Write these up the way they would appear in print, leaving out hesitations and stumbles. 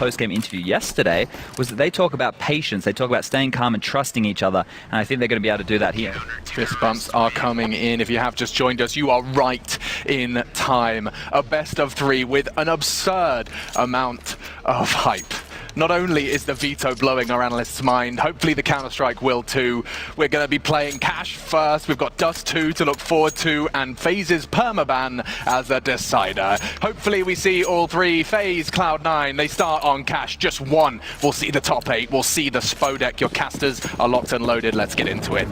post-game interview yesterday was that they talk about patience, they talk about staying calm and trusting each other, and I think they're going to be able to do that here. Fist bumps are coming in. If you have just joined us, you are right in time. A best of 3 with an absurd amount of hype. Not only is the veto blowing our analyst's mind, hopefully the Counter-Strike will too. We're going to be playing Cash first. We've got Dust 2 to look forward to, and FaZe's permaban as a decider. Hopefully we see all 3. FaZe, Cloud9, they start on Cash. Just one. We'll see the top 8. We'll see the Spodek. Your casters are locked and loaded. Let's get into it.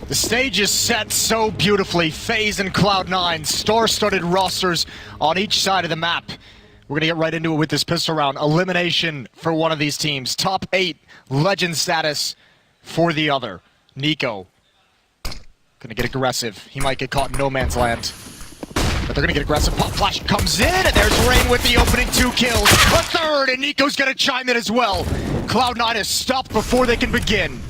The stage is set so beautifully. FaZe and Cloud9, star-studded rosters on each side of the map. We're going to get right into it with this pistol round. Elimination for one of these teams. Top 8, legend status for the other. Nico. Going to get aggressive. He might get caught in no man's land. But they're going to get aggressive. Pop flash comes in, and there's Rain with the opening 2 kills. A third, and Nico's going to chime in as well. Cloud9 is stopped before they can begin.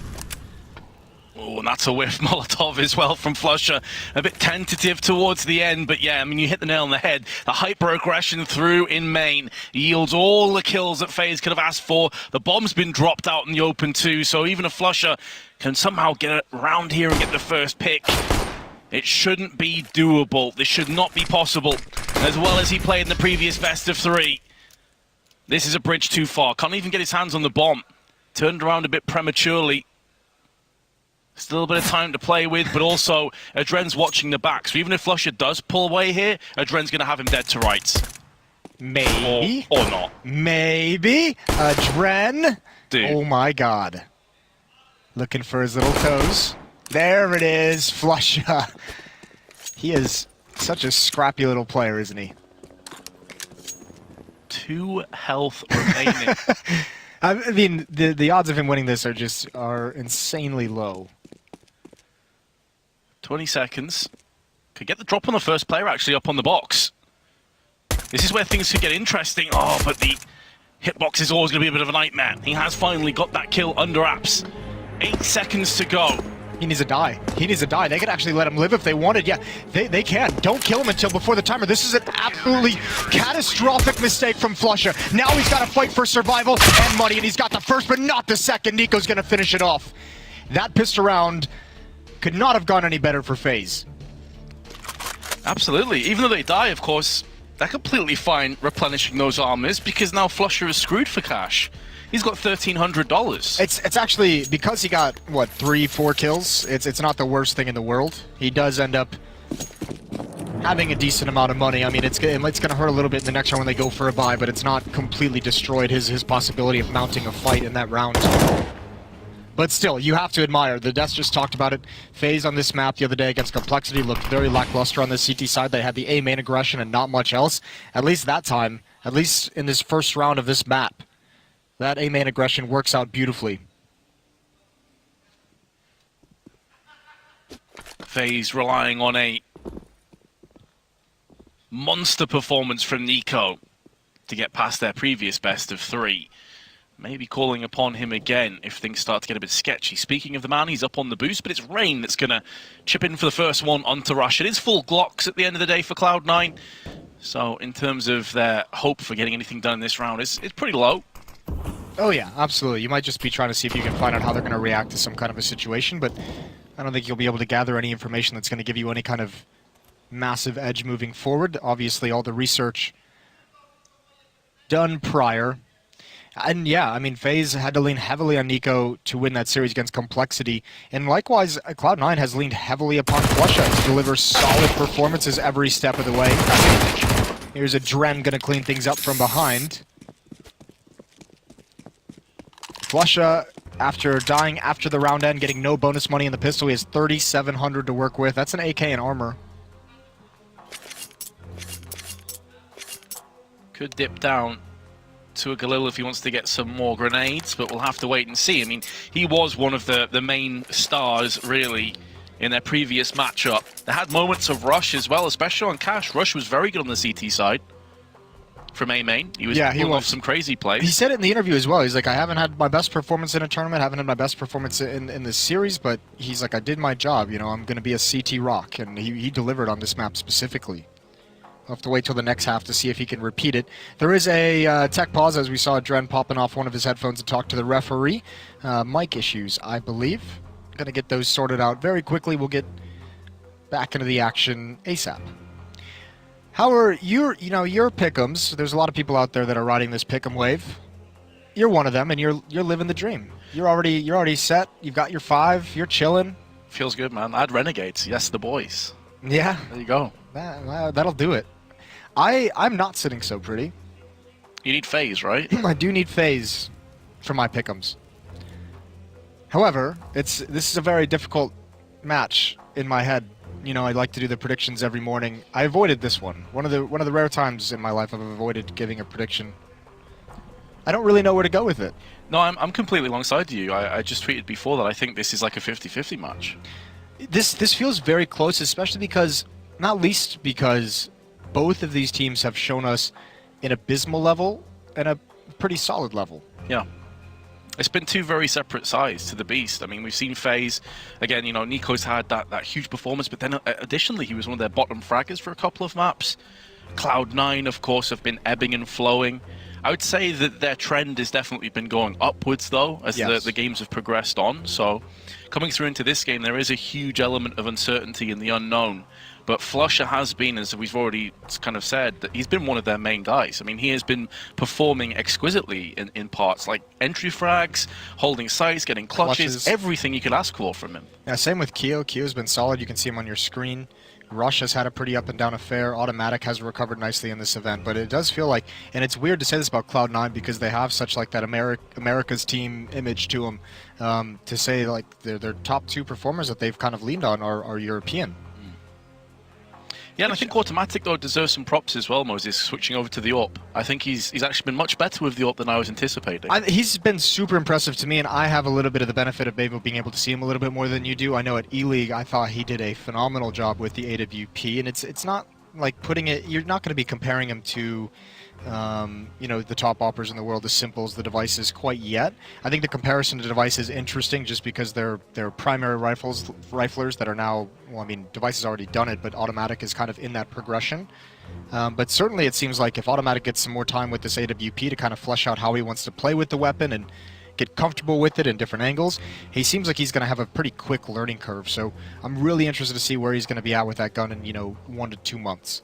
Oh, and that's a whiff Molotov as well from Flusher. A bit tentative towards the end, but yeah, I mean, you hit the nail on the head. The hyper-aggression through in main yields all the kills that FaZe could have asked for. The bomb's been dropped out in the open too, so even if Flusher can somehow get around here and get the first pick, it shouldn't be doable. This should not be possible. As well as he played in the previous best of 3. This is a bridge too far. Can't even get his hands on the bomb. Turned around a bit prematurely. Still a bit of time to play with, but also Adren's watching the back. So even if Flusher does pull away here, Adren's going to have him dead to rights. Maybe. Or not. Maybe. Adren. Dude. Oh my god. Looking for his little toes. There it is, Flusher. He is such a scrappy little player, isn't he? 2 health remaining. I mean, the odds of him winning this are insanely low. 20 seconds. Could get the drop on the first player actually up on the box. This is where things could get interesting. Oh, but the hitbox is always going to be a bit of a nightmare. He has finally got that kill under apps. 8 seconds to go. He needs to die. He needs to die. They could actually let him live if they wanted. Yeah, they can. Don't kill him until before the timer. This is an absolutely catastrophic mistake from Flusher. Now he's got to fight for survival and money, and he's got the first, but not the second. Nico's going to finish it off. That pistol round could not have gone any better for FaZe. Absolutely. Even though they die, of course, they're completely fine replenishing those armors because now Flusher is screwed for cash. He's got $1,300. It's actually, because he got, what, 3-4 kills, it's not the worst thing in the world. He does end up having a decent amount of money. I mean, it's going to hurt a little bit in the next round when they go for a buy, but it's not completely destroyed his possibility of mounting a fight in that round. But still, you have to admire. The Deaths just talked about it. FaZe on this map the other day against Complexity looked very lackluster on the CT side. They had the A main aggression and not much else. At least that time, at least in this first round of this map, that A main aggression works out beautifully. FaZe relying on a monster performance from Nico to get past their previous best of 3. Maybe calling upon him again if things start to get a bit sketchy. Speaking of the man, he's up on the boost, but it's Rain that's going to chip in for the first one onto Rush. It is full Glocks at the end of the day for Cloud9. So in terms of their hope for getting anything done in this round, it's pretty low. Oh yeah, absolutely. You might just be trying to see if you can find out how they're going to react to some kind of a situation, but I don't think you'll be able to gather any information that's going to give you any kind of massive edge moving forward. Obviously, all the research done prior. And yeah, I mean, FaZe had to lean heavily on Nico to win that series against Complexity. And likewise, Cloud9 has leaned heavily upon Flusha to deliver solid performances every step of the way. Here's Adren going to clean things up from behind. Flusha, after dying after the round end, getting no bonus money in the pistol, he has 3,700 to work with. That's an AK and armor. Could dip down to a Galil if he wants to get some more grenades, but we'll have to wait and see. I mean, he was one of the main stars, really, in their previous matchup. They had moments of Rush as well, especially on Cash. Rush was very good on the CT side from A main. He was pulling off some crazy plays. He said it in the interview as well. He's like, I haven't had my best performance in a tournament, haven't had my best performance in this series, but he's like, I did my job, you know, I'm going to be a CT rock, and he delivered on this map specifically. We'll have to wait till the next half to see if he can repeat it. There is a tech pause as we saw Dren popping off one of his headphones to talk to the referee. Mic issues, I believe. Going to get those sorted out very quickly. We'll get back into the action ASAP. How are your pick'ems? There's a lot of people out there that are riding this pick'em wave. You're one of them, and you're living the dream. You're already set. You've got your 5. You're chilling. Feels good, man. Add Renegades. Yes, the boys. Yeah. There you go. That'll do it. I'm not sitting so pretty. You need FaZe, right? I do need FaZe for my pick'ems. However, this is a very difficult match in my head. You know, I like to do the predictions every morning. I avoided this one. One of the rare times in my life I've avoided giving a prediction. I don't really know where to go with it. No, I'm completely alongside you. I just tweeted before that I think this is like a 50-50 match. This feels very close, especially because, not least because, both of these teams have shown us an abysmal level and a pretty solid level. Yeah. It's been two very separate sides to the beast. I mean, we've seen FaZe, again, you know, Nico's had that huge performance, but then additionally, he was one of their bottom fraggers for a couple of maps. Cloud9, of course, have been ebbing and flowing. I would say that their trend has definitely been going upwards, though, as the games have progressed on. So, coming through into this game, there is a huge element of uncertainty in the unknown. But Flusher has been, as we've already kind of said, that he's been one of their main guys. I mean, he has been performing exquisitely in parts, like entry frags, holding sites, getting clutches, everything you could ask for from him. Yeah, same with Keo. Keo's been solid. You can see him on your screen. Rush has had a pretty up and down affair. Automatic has recovered nicely in this event, but it does feel like, and it's weird to say this about Cloud9 because they have such like that America's team image to them. To say like their top 2 performers that they've kind of leaned on are European. Yeah, and I think Automatic, though, deserves some props as well, Moses, switching over to the AWP. I think he's actually been much better with the AWP than I was anticipating. He's been super impressive to me, and I have a little bit of the benefit of maybe being able to see him a little bit more than you do. I know at E-League, I thought he did a phenomenal job with the AWP, and it's not like putting it, you're not going to be comparing him to, you know, the top operators in the world, as simple as the devices quite yet. I think the comparison to device is interesting just because they're primary riflers that are now, well, I mean, device has already done it, but Automatic is kind of in that progression. But certainly it seems like if Automatic gets some more time with this AWP to kind of flesh out how he wants to play with the weapon and get comfortable with it in different angles, he seems like he's going to have a pretty quick learning curve. So I'm really interested to see where he's going to be at with that gun in, you know, 1 to 2 months.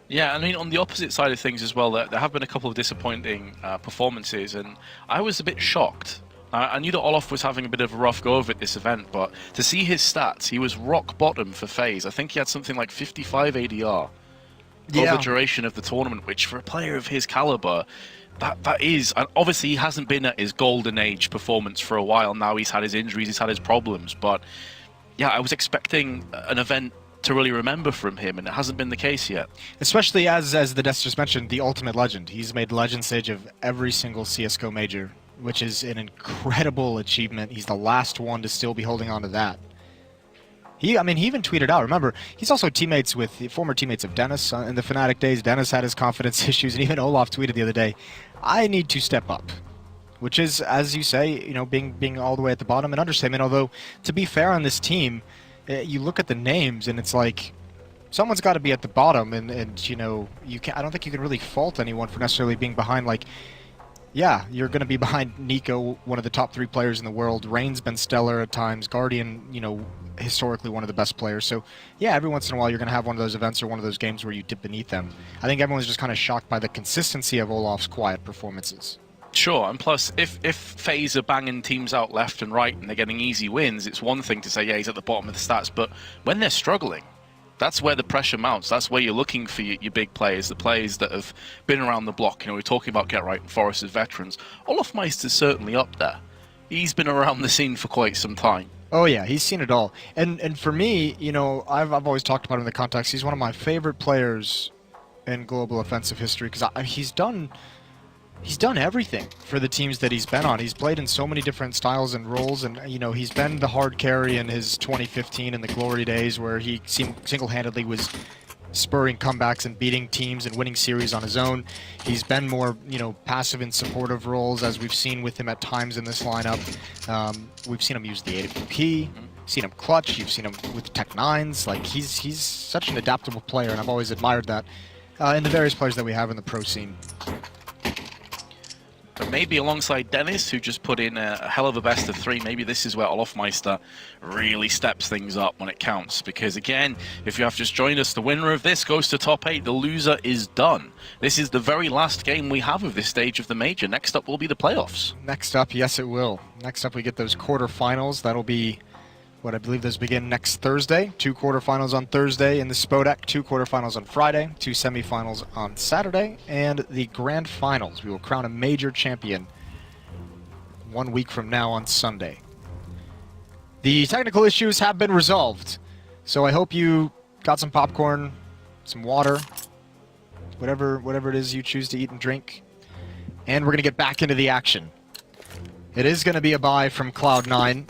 Yeah, I mean, on the opposite side of things as well, there have been a couple of disappointing performances, and I was a bit shocked. I knew that Olof was having a bit of a rough go of it this event, but to see his stats, he was rock bottom for FaZe. I think he had something like 55 ADR over the duration of the tournament, which for a player of his caliber, that is, and obviously he hasn't been at his golden age performance for a while now. He's had his injuries, he's had his problems, but yeah, I was expecting an event to really remember from him, and it hasn't been the case yet. Especially as the Death just mentioned, the ultimate legend. He's made legend stage of every single CSGO major, which is an incredible achievement. He's the last one to still be holding on to that. He even tweeted out, remember, he's also former teammates of Dennis in the Fnatic days. Dennis had his confidence issues, and even Olaf tweeted the other day, I need to step up. Which is, as you say, you know, being all the way at the bottom, an understatement. Although, to be fair on this team, you look at the names, and it's like, someone's got to be at the bottom, and you know, I don't think you can really fault anyone for necessarily being behind. Like, yeah, you're going to be behind Nico, one of the top 3 players in the world. Rain's been stellar at times. Guardian, you know, historically one of the best players. So, yeah, every once in a while you're going to have one of those events or one of those games where you dip beneath them. I think everyone's just kind of shocked by the consistency of Olaf's quiet performances. Sure, and plus, if FaZe are banging teams out left and right and they're getting easy wins, it's one thing to say, yeah, he's at the bottom of the stats, but when they're struggling, that's where the pressure mounts. That's where you're looking for your big players, the players that have been around the block. You know, we're talking about Get Right and Forest as veterans. Olaf Meister's certainly up there. He's been around the scene for quite some time. Oh yeah, he's seen it all. And for me, you know, I've always talked about him in the context. He's one of my favorite players in global offensive history because he's done everything for the teams that he's been on. He's played in so many different styles and roles, and you know, he's been the hard carry in his 2015 and the glory days where he single-handedly was spurring comebacks and beating teams and winning series on his own. He's been more, you know, passive and supportive roles, as we've seen with him at times in this lineup. We've seen him use the AWP, seen him clutch, you've seen him with Tech 9s. Like, he's such an adaptable player, and I've always admired that. And the various players that we have in the pro scene. But maybe alongside Dennis, who just put in a hell of a best of 3, maybe this is where Olofmeister really steps things up when it counts. Because again, if you have just joined us, the winner of this goes to top 8. The loser is done. This is the very last game we have of this stage of the major. Next up will be the playoffs. Next up, yes it will. Next up we get those quarterfinals. That'll be, what I believe those begin next Thursday. 2 quarterfinals on Thursday in the Spodek, 2 quarterfinals on Friday, 2 semifinals on Saturday, and the grand finals. We will crown a major champion 1 week from now on Sunday. The technical issues have been resolved, so I hope you got some popcorn, some water, whatever it is you choose to eat and drink, and we're going to get back into the action. It is going to be a bye from Cloud9.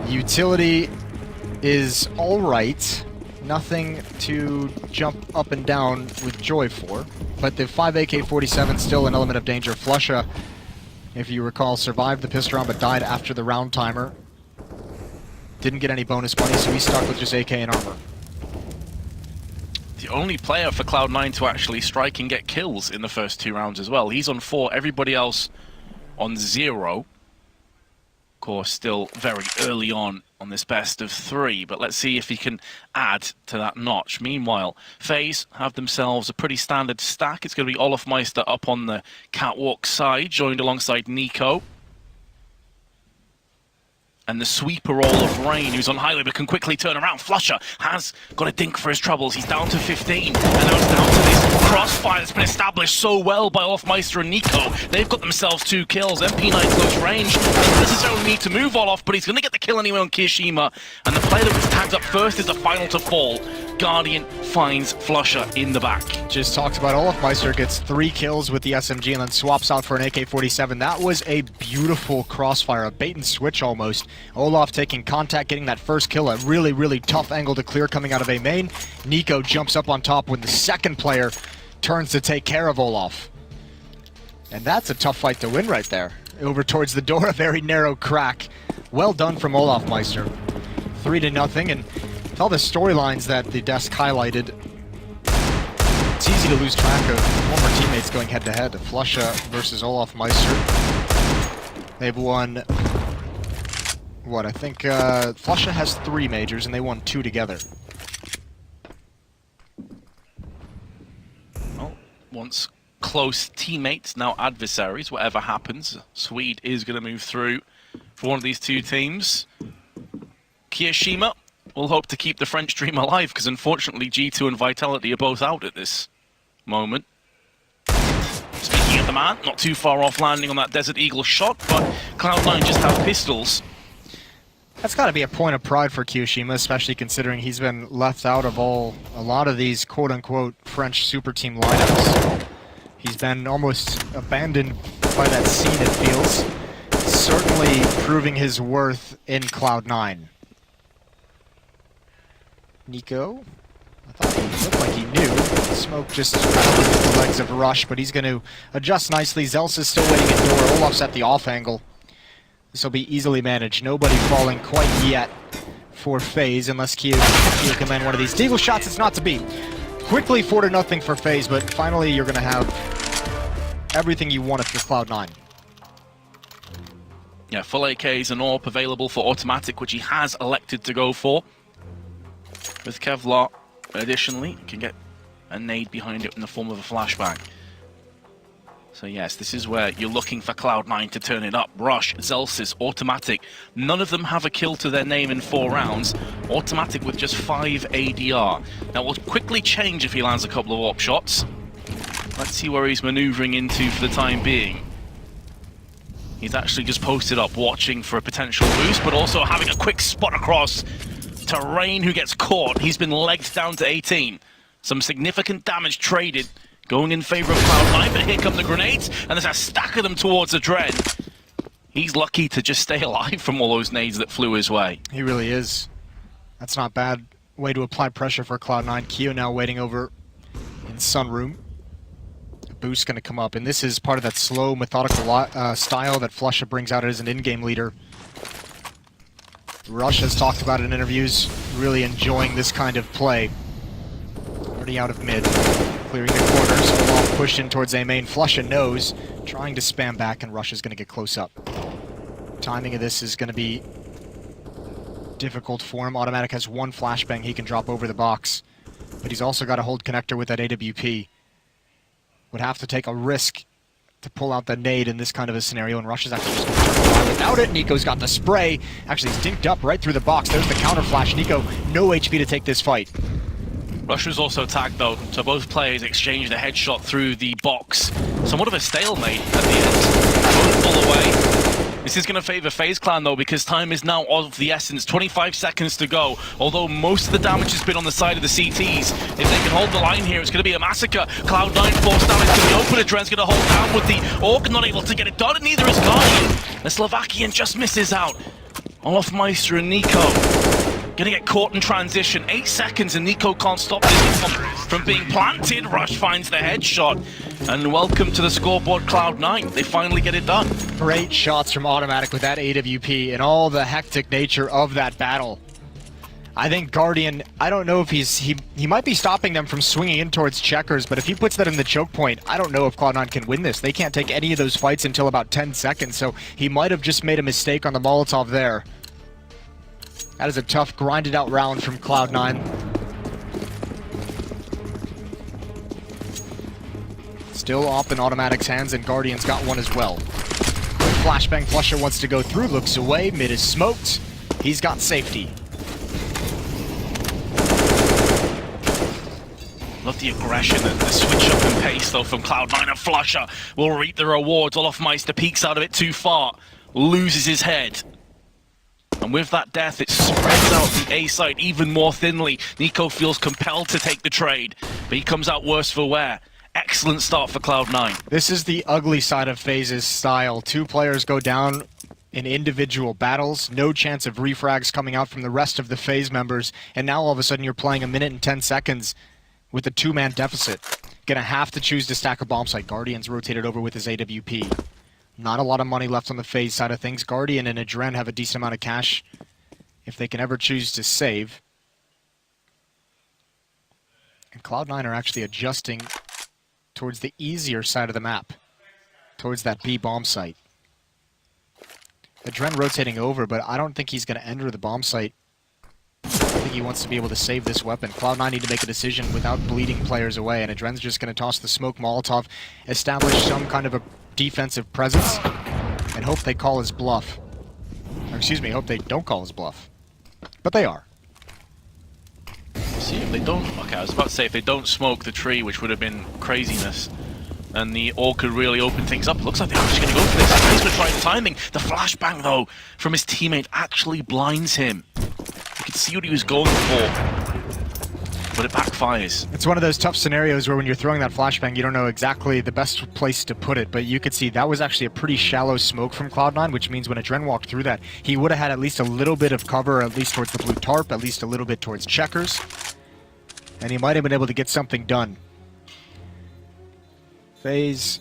Utility is alright, nothing to jump up and down with joy for, but the 5 AK-47 still an element of danger. Flusha, if you recall, survived the pistol round but died after the round timer. Didn't get any bonus money, so he's stuck with just AK and armor. The only player for Cloud9 to actually strike and get kills in the first 2 rounds as well. He's on 4, everybody else on 0. Of course, still very early on this best of 3, but let's see if he can add to that notch. Meanwhile, FaZe have themselves a pretty standard stack. It's going to be Olofmeister up on the catwalk side, joined alongside Nico. And the sweeper all of Rain, who's on highway but can quickly turn around. Flusha has got a dink for his troubles. He's down to 15. And now it's down to this crossfire that's been established so well by Olofmeister and Nico. They've got themselves 2 kills. MP9 close range. Doesn't necessarily need to move Olof, but he's going to get the kill anyway on Kirishima. And the player that was tagged up first is the final to fall. Guardian finds Flusha in the back. Just talked about Olofmeister gets 3 kills with the SMG and then swaps out for an AK-47. That was a beautiful crossfire, a bait and switch almost. Olaf taking contact, getting that first kill, a really, really tough angle to clear coming out of A main. Nico jumps up on top when the second player turns to take care of Olaf. And that's a tough fight to win right there. Over towards the door, a very narrow crack. Well done from Olofmeister. 3-0, and with all the storylines that the desk highlighted, it's easy to lose track of former teammates going head-to-head. Flusha versus Olofmeister. They've won, what, I think Flusha has 3 majors, and they won 2 together. Well, once close teammates, now adversaries, whatever happens. Swede is going to move through for one of these 2 teams. Kirishima will hope to keep the French dream alive, because unfortunately G2 and Vitality are both out at this moment. Speaking of the man, not too far off landing on that Desert Eagle shot, but Cloud9 just have pistols. That's got to be a point of pride for Kirishima, especially considering he's been left out of a lot of these quote-unquote French super team lineups. He's been almost abandoned by that scene, it feels. Certainly proving his worth in Cloud9. Nico, I thought he looked like he knew. Smoke just with the legs of Rush, but he's going to adjust nicely. Zels is still waiting at door. Olaf's at the off angle. This will be easily managed. Nobody falling quite yet for FaZe, unless Kyo can land one of these Deagle shots. It's not to be. Quickly 4-0 for FaZe, but finally you're going to have everything you wanted for Cloud9. Yeah, full AKs and AWP available for automatic, which he has elected to go for. With Kevlar, additionally, you can get a nade behind it in the form of a flashbang. So yes, this is where you're looking for Cloud9 to turn it up. Rush, Zelsis, automatic. None of them have a kill to their name in 4 rounds. Automatic with just 5 ADR. Now will quickly change if he lands a couple of AWP shots. Let's see where he's maneuvering into for the time being. He's actually just posted up watching for a potential boost, but also having a quick spot across to Rain, who gets caught. He's been legged down to 18. Some significant damage traded, going in favor of Cloud9, but here come the grenades, and there's a stack of them towards the Dread. He's lucky to just stay alive from all those nades that flew his way. He really is. That's not bad way to apply pressure for Cloud9. Kyo now waiting over in Sunroom. A boost going to come up, and this is part of that slow, methodical style that Flusha brings out as an in-game leader. Rush has talked about it in interviews, really enjoying this kind of play. Already out of mid. clearing the corners. Olaf pushed in towards A main. Flusha knows, trying to spam back, and Rush is going to get close up. Timing of this is going to be difficult for him. Automatic has one flashbang he can drop over the box, but he's also got to hold connector with that AWP. Would have to take a risk to pull out the nade in this kind of a scenario, and Rush is actually just going to turn around without it. Nico's got the spray. Actually, he's dinked up right through the box. There's the counter flash. Nico, no HP to take this fight. Rush was also tagged though, so both players exchanged a headshot through the box. Somewhat of a stalemate at the end. Both pull away. This is going to favor FaZe Clan though, because time is now of the essence. 25 seconds to go. Although most of the damage has been on the side of the CTs, if they can hold the line here, it's going to be a massacre. Cloud9 forced down into the open. Adren's going to hold down with the Orc, not able to get it done, and neither is Guardian. The Slovakian just misses out. Olofmeister and Nico gonna get caught in transition. 8 seconds and Nico can't stop this from being planted. Rush finds the headshot. And welcome to the scoreboard, Cloud9. They finally get it done. Great shots from Automatic with that AWP and all the hectic nature of that battle. I think Guardian, I don't know if he might be stopping them from swinging in towards checkers, but if he puts that in the choke point, I don't know if Cloud9 can win this. They can't take any of those fights until about 10 seconds, so he might have just made a mistake on the Molotov there. That is a tough, grinded out round from Cloud9. Still up in Automatic's hands, and Guardian's got one as well. Flashbang Flusha wants to go through, looks away, mid is smoked. He's got safety. Love the aggression and the switch up in pace though from Cloud9, and Flusha will reap the rewards. Olofmeister peeks out of it too far, loses his head. And with that death, it spreads out the A side even more thinly. Nico feels compelled to take the trade, but he comes out worse for wear. Excellent start for Cloud9. This is the ugly side of FaZe's style. Two players go down in individual battles, no chance of refrags coming out from the rest of the FaZe members, and now all of a sudden you're playing a minute and 10 seconds with a two-man deficit. Gonna have to choose to stack a bomb site. Guardian's rotated over with his AWP. Not a lot of money left on the FaZe side of things. Guardian and Adren have a decent amount of cash if they can ever choose to save. And Cloud9 are actually adjusting towards the easier side of the map, towards that B bomb site. Adren rotating over, but I don't think he's going to enter the bomb site. I think he wants to be able to save this weapon. Cloud9 need to make a decision without bleeding players away, and Adren's just going to toss the smoke Molotov, establish some kind of a defensive presence, and hope they call his bluff. Or excuse me, hope they don't call his bluff. But they are. See if they don't. Okay, I was about to say if they don't smoke the tree, which would have been craziness, and the Orc could really open things up. Looks like they're actually going to go for this. He's going to try the timing. The flashbang, though, from his teammate actually blinds him. You could see what he was going for, but it backfires. It's one of those tough scenarios where when you're throwing that flashbang, you don't know exactly the best place to put it, but you could see that was actually a pretty shallow smoke from Cloud9, which means when Adren walked through that, he would have had at least a little bit of cover, at least towards the blue tarp, at least a little bit towards checkers, and he might have been able to get something done. FaZe,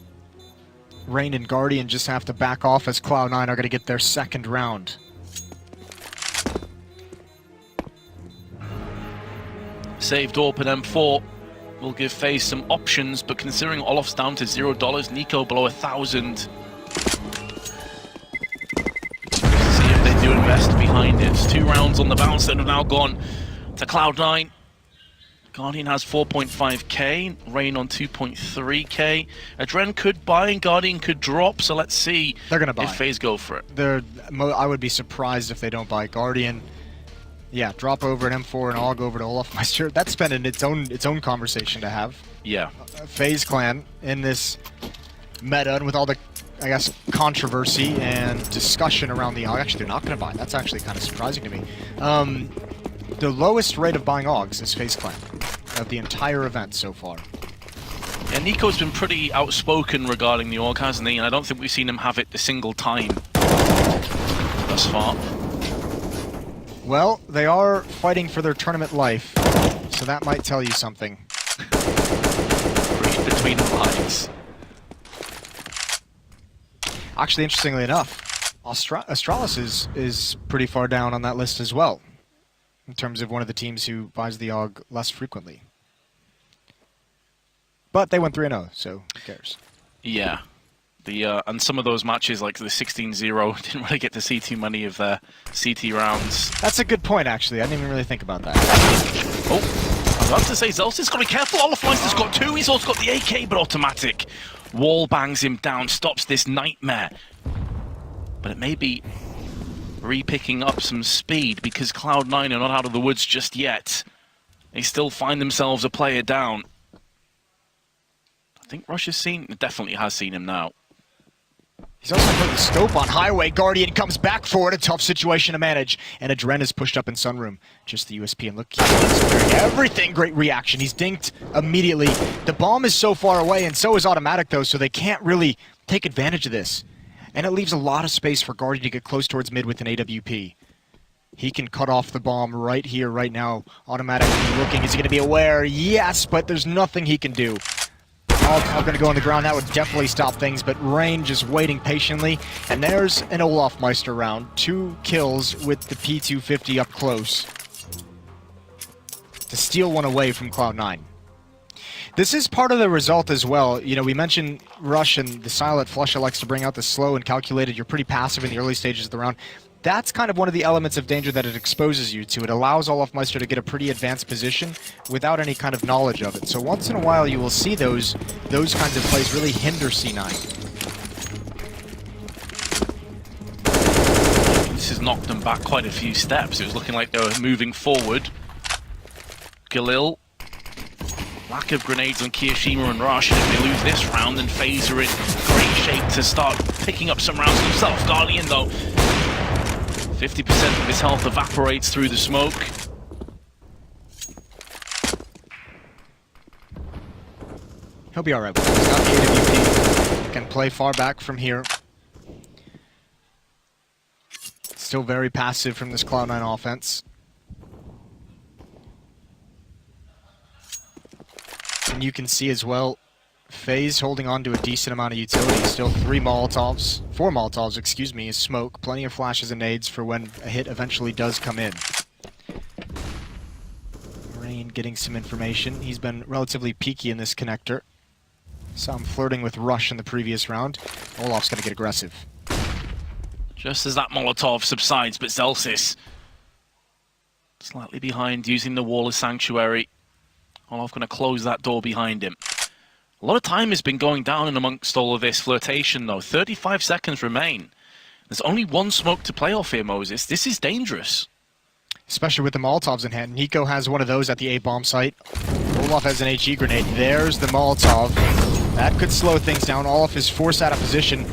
Rain, and Guardian just have to back off as Cloud9 are going to get their second round. Saved AWP and M4 will give FaZe some options, but considering Olof's down to $0, Nico below 1,000. See if they do invest behind it. 2 rounds on the bounce that have now gone to Cloud9. Guardian has 4.5k, Rain on 2.3k. Adren could buy and Guardian could drop, so let's see. They're gonna buy. If FaZe go for it. I would be surprised if they don't buy Guardian. Yeah, drop over an M4 and I'll go over to Olofmeister. That's been its own conversation to have. Yeah. FaZe Clan in this meta, and with all the, I guess, controversy and discussion around the AUG. Actually, they're not going to buy. That's actually kind of surprising to me. The lowest rate of buying AUGs is FaZe Clan of the entire event so far. Yeah, Nico's been pretty outspoken regarding the AUG, hasn't he? And I don't think we've seen him have it a single time thus far. Well, they are fighting for their tournament life, so that might tell you something. Read between the lines. Actually, interestingly enough, Astralis is pretty far down on that list as well, in terms of one of the teams who buys the AUG less frequently. But they went 3-0, so who cares? Yeah. And some of those matches, like the 16-0, didn't really get to see too many of their CT rounds. That's a good point, actually. I didn't even really think about that. Oh, I was about to say, Zelsis got to be careful. Olafmeister's got 2. He's also got the AK, but automatic. Wall bangs him down, stops this nightmare. But it may be re-picking up some speed because Cloud9 are not out of the woods just yet. They still find themselves a player down. I think Rush has definitely has seen him now. He's also put the scope on Highway. Guardian comes back for it. A tough situation to manage. And Adren is pushed up in Sunroom. Just the USP. And look, he's doing everything. Great reaction. He's dinked immediately. The bomb is so far away, and so is Automatic, though, so they can't really take advantage of this. And it leaves a lot of space for Guardian to get close towards mid with an AWP. He can cut off the bomb right here, right now. Automatic looking. Is he going to be aware? Yes, but there's nothing he can do. All going to go on the ground. That would definitely stop things, but Rain just waiting patiently. And there's an Olafmeister round. 2 kills with the P250 up close to steal one away from Cloud9. This is part of the result as well. You know, we mentioned Rush and the Silent Flusha likes to bring out the slow and calculated. You're pretty passive in the early stages of the round. That's kind of one of the elements of danger that it exposes you to. It allows Olafmeister to get a pretty advanced position without any kind of knowledge of it. So once in a while you will see those kinds of plays really hinder C9. This has knocked them back quite a few steps. It was looking like they were moving forward. Galil. Lack of grenades on Kiyoshima and Rush, and if they lose this round, then FaZe are in great shape to start picking up some rounds themselves. Guardian, though, 50% of his health evaporates through the smoke. He'll be alright. He's got the AWP. Can play far back from here. Still very passive from this Cloud9 offense. And you can see as well, FaZe holding on to a decent amount of utility. Still 4 Molotovs, excuse me, is smoke. Plenty of flashes and nades for when a hit eventually does come in. Rain getting some information. He's been relatively peaky in this connector. Saw him flirting with Rush in the previous round. Olaf's gonna get aggressive. Just as that Molotov subsides, but Zelsis slightly behind, using the wall as sanctuary. Olaf gonna close that door behind him. A lot of time has been going down in amongst all of this flirtation, though. 35 seconds remain. There's only 1 smoke to play off here, Moses. This is dangerous. Especially with the Molotovs in hand. Nico has one of those at the A-bomb site. Olaf has an HE grenade. There's the Molotov. That could slow things down. Olaf is forced out of position.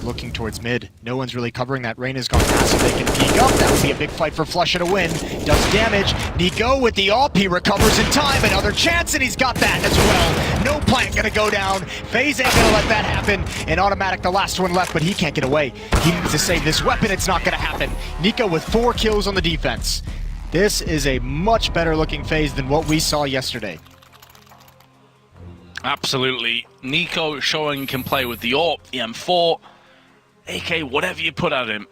Looking towards mid. No one's really covering that. Rain has gone passive. They can peek up. That would be a big fight for Flusha to win. Does damage. Nico with the AWP. He recovers in time. Another chance, and he's got that as well. No plant gonna go down. FaZe ain't gonna let that happen. And Automatic, the last one left, but he can't get away. He needs to save this weapon. It's not gonna happen. Nico with 4 kills on the defense. This is a much better looking FaZe than what we saw yesterday. Absolutely. Nico showing he can play with the AWP, the M4, AK, whatever you put at him.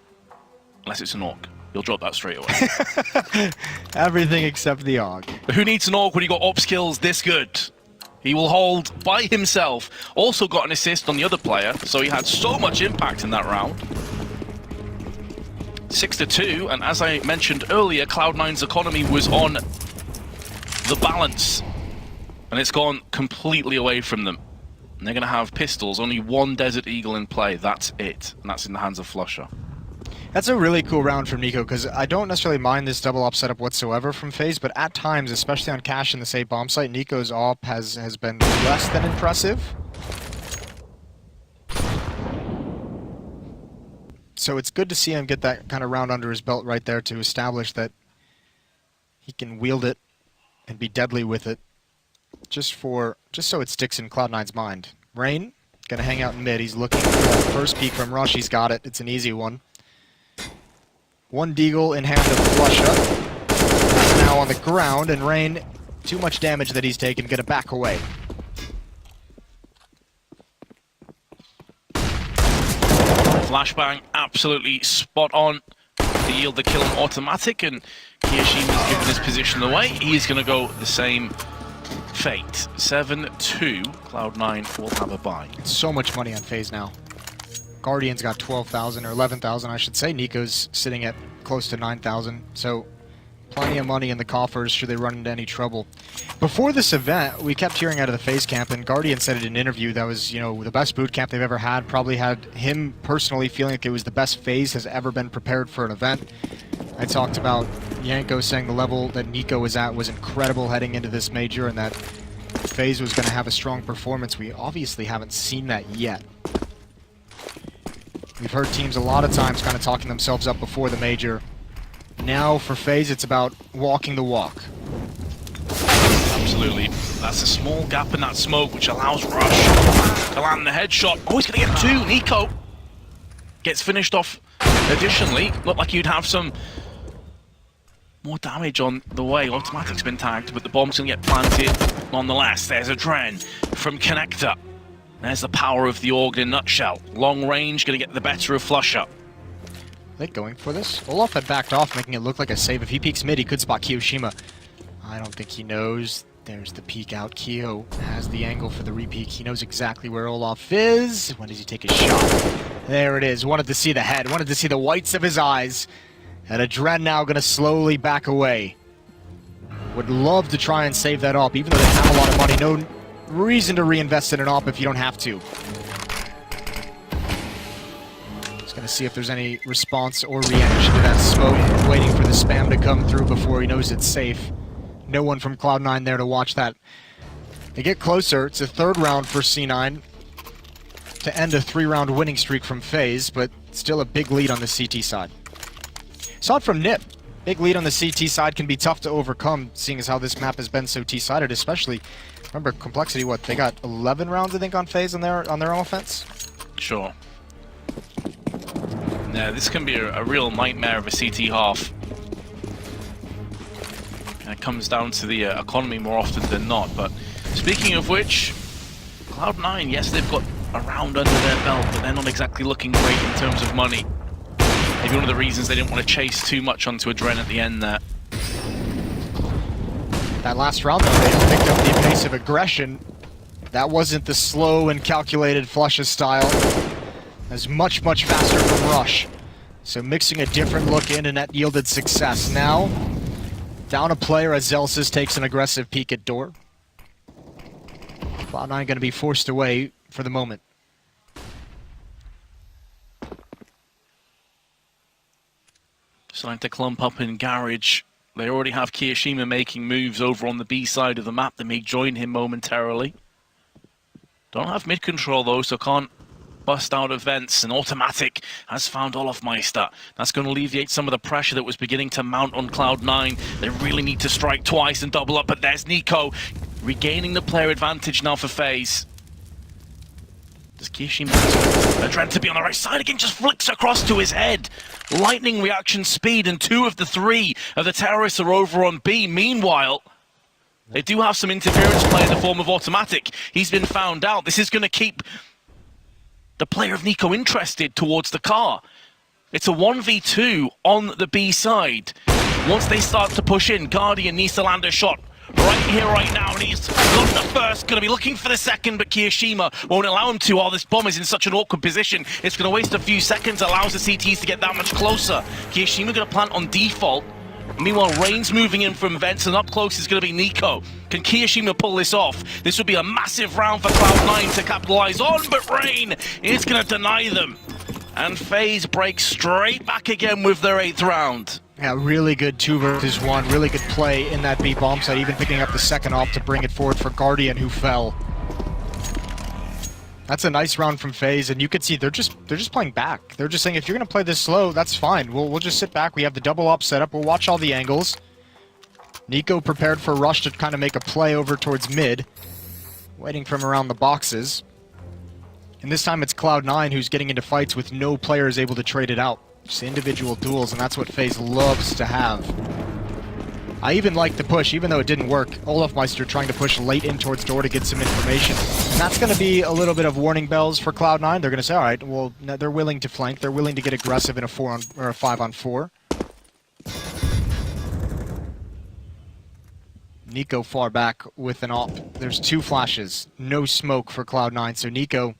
Unless it's an AWP. You'll drop that straight away. Everything except the AUG. But who needs an AWP when you got AWP skills this good? He will hold by himself. Also got an assist on the other player, so he had so much impact in that round. 6-2, and as I mentioned earlier, Cloud9's economy was on the balance. And it's gone completely away from them. And they're going to have pistols, only 1 Desert Eagle in play, that's it. And that's in the hands of Flusha. That's a really cool round from Nico, because I don't necessarily mind this double op setup whatsoever from FaZe, but at times, especially on Cash in the safe bomb site, Nico's op has been less than impressive. So it's good to see him get that kind of round under his belt right there to establish that he can wield it and be deadly with it. Just so it sticks in Cloud9's mind. Rain, gonna hang out in mid. He's looking for that first peek from Rush. He's got it. It's an easy one. 1 Deagle in hand of Flusha. That's now on the ground, and Rain, too much damage that he's taken, gonna back away. Flashbang, absolutely spot on to yield the kill on Automatic, and Kiyoshima's given his position away. He's gonna go the same Fate 7-2. Cloud9 will have a bye. So much money on FaZe now. Guardian's got 12,000 or 11,000, I should say. Nico's sitting at close to 9,000. So plenty of money in the coffers should they run into any trouble. Before this event, we kept hearing out of the FaZe camp, and Guardian said in an interview that was, you know, the best boot camp they've ever had. Probably had him personally feeling like it was the best FaZe has ever been prepared for an event. I talked about Yanko saying the level that Nico was at was incredible heading into this major, and that FaZe was going to have a strong performance. We obviously haven't seen that yet. We've heard teams a lot of times kind of talking themselves up before the major. Now for FaZe, it's about walking the walk. Absolutely. That's a small gap in that smoke, which allows Rush to land the headshot. Oh, he's going to get two. Nico gets finished off. Additionally, looked like you'd have some more damage on the way. Automatic's been tagged, but the bomb's going to get planted nonetheless. There's a Dren from Connector. There's the power of the Org in a nutshell. Long range, going to get the better of Flusher. Are they going for this? Olaf had backed off, making it look like a save. If he peeks mid, he could spot Kiyoshima. I don't think he knows. There's the peek out. Kiyo has the angle for the re-peek. He knows exactly where Olaf is. When does he take his shot? There it is. Wanted to see the head. Wanted to see the whites of his eyes. And a Dren now going to slowly back away. Would love to try and save that op, even though they have a lot of money. No reason to reinvest in an op if you don't have to. Just going to see if there's any response or reaction to that smoke. Waiting for the spam to come through before he knows it's safe. No one from Cloud9 there to watch that. They get closer. It's a third round for C9 to end a 3-round winning streak from FaZe, but still a big lead on the CT side. Saw it from Nip. Big lead on the CT side can be tough to overcome, seeing as how this map has been so T-sided, especially, remember, Complexity, what, they got 11 rounds, I think, on FaZe on their own offense? Sure. Yeah, this can be a real nightmare of a CT half. And it comes down to the economy more often than not, but speaking of which, Cloud9, yes, they've got a round under their belt, but they're not exactly looking great in terms of money. Maybe one of the reasons they didn't want to chase too much onto a Dren at the end there. That last round, though, they picked up the evasive aggression. That wasn't the slow and calculated Flushes style. It was much, much faster from Rush. So mixing a different look in, and that yielded success. Now, down a player as Zelsis takes an aggressive peek at door. Cloud9 going to be forced away for the moment. Starting to clump up in Garage. They already have Kiyoshima making moves over on the B side of the map. They may join him momentarily. Don't have mid control though, so can't bust out of vents. And Automatic has found Olafmeister. That's going to alleviate some of the pressure that was beginning to mount on Cloud9. They really need to strike twice and double up, but there's Nico regaining the player advantage now for FaZe. Does Kiyoshima have a Dren to be on the right side again? Just flicks across to his head. Lightning reaction speed, and 2 of the 3 of the terrorists are over on B. Meanwhile, they do have some interference play in the form of Automatic. He's been found out. This is going to keep the player of Nico interested towards the car. It's a 1v2 on the B side. Once they start to push in, Guardian needs to land a shot right here, right now, and he's got the first, going to be looking for the second, but Kiyoshima won't allow him to while this bomb is in such an awkward position. It's going to waste a few seconds, allows the CTs to get that much closer. Kiyoshima going to plant on default. Meanwhile, Rain's moving in from vents, and up close is going to be Nico. Can Kiyoshima pull this off? This would be a massive round for Cloud9 to capitalize on, but Rain is going to deny them. And FaZe breaks straight back again with their 8th round. Yeah, really good 2 versus 1. Really good play in that B bomb site, even picking up the second off to bring it forward for Guardian, who fell. That's a nice round from FaZe, and you can see they're just playing back. They're just saying, if you're going to play this slow, that's fine. We'll just sit back. We have the double op set up. We'll watch all the angles. Nico prepared for Rush to kind of make a play over towards mid, waiting from around the boxes. And this time it's Cloud9 who's getting into fights with no players able to trade it out. Just individual duels, and that's what FaZe loves to have. I even like the push, even though it didn't work. Olafmeister trying to push late in towards door to get some information. And that's going to be a little bit of warning bells for Cloud9. They're going to say, all right, well, they're willing to flank. They're willing to get aggressive in a 5-on-4. Nico far back with an op. There's 2 flashes, no smoke for Cloud9, so Nico,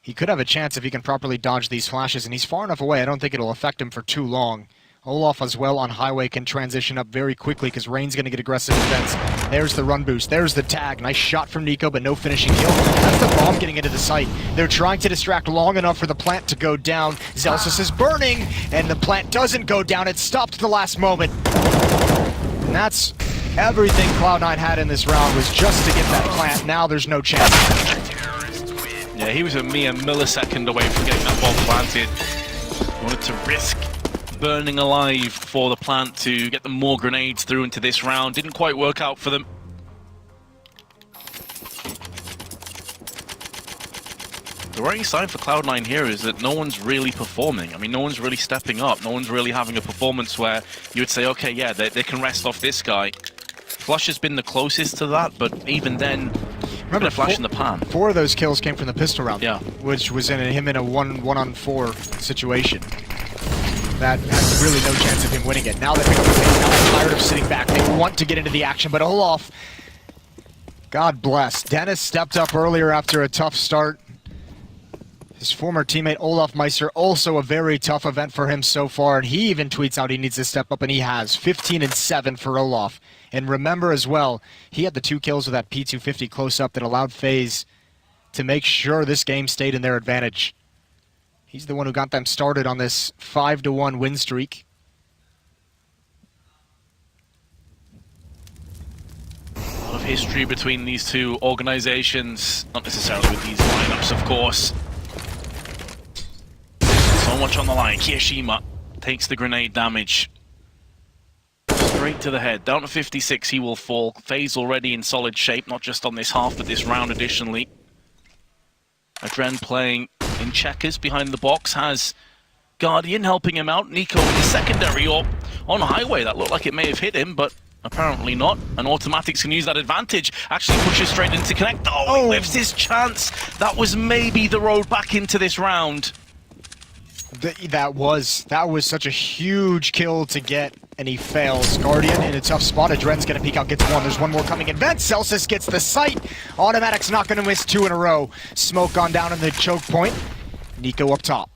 he could have a chance if he can properly dodge these flashes, and he's far enough away, I don't think it'll affect him for too long. Olaf as well on Highway can transition up very quickly because Rain's going to get aggressive in vents. There's the run boost, there's the tag. Nice shot from Nico, but no finishing kill. That's the bomb getting into the site. They're trying to distract long enough for the plant to go down. Zelsis is burning, and the plant doesn't go down. It stopped at the last moment. And that's everything Cloud9 had in this round, was just to get that plant. Now there's no chance. Yeah, he was a mere millisecond away from getting that bomb planted. He wanted to risk burning alive for the plant to get them more grenades through into this round. Didn't quite work out for them. The worrying sign for Cloud9 here is that no one's really performing. I mean, no one's really stepping up. No one's really having a performance where you would say, okay, yeah, they can rest off this guy. Flush has been the closest to that, but even then, remember, flash in the pan. 4 of those kills came from the pistol round, yeah, which was in him in a 1-on-4 situation. That has really no chance of him winning it. Now they're tired of sitting back. They want to get into the action, but Olaf, God bless. Dennis stepped up earlier after a tough start. His former teammate Olaf Meister, also a very tough event for him so far, and he even tweets out he needs to step up, and he has. 15-7 for Olaf. And remember as well, he had the 2 kills with that P250 close-up that allowed FaZe to make sure this game stayed in their advantage. He's the one who got them started on this 5-1 win streak. A lot of history between these two organizations, not necessarily with these lineups, of course. So much on the line. Kiyashima takes the grenade damage. Straight to the head. Down to 56, he will fall. FaZe already in solid shape, not just on this half, but this round additionally. Adren playing in checkers behind the box, has Guardian helping him out. Nico with the secondary AWP on Highway. That looked like it may have hit him, but apparently not. And Automatics can use that advantage. Actually pushes straight into Connect. Oh, he lives his chance. That was maybe the road back into this round. That was such a huge kill to get, and he fails. Guardian in a tough spot. Adren's gonna peek out, gets 1. There's 1 more coming in. Vent. Celsius gets the sight. Automatic's not gonna miss 2 in a row. Smoke gone down in the choke point. Nico up top.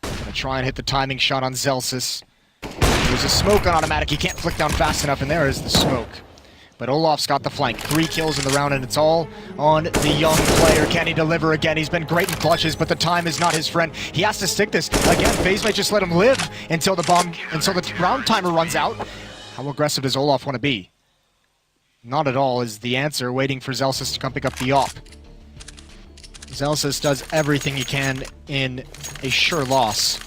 Gonna try and hit the timing shot on Zelsis. There's a smoke on Automatic. He can't flick down fast enough, and there is the smoke. But Olaf's got the flank. 3 kills in the round, and it's all on the young player. Can he deliver again? He's been great in clutches, but the time is not his friend. He has to stick this. Again, FaZe might just let him live until the round timer runs out. How aggressive does Olaf want to be? Not at all is the answer, waiting for Zelsis to come pick up the op. Zelsis does everything he can in a sure loss.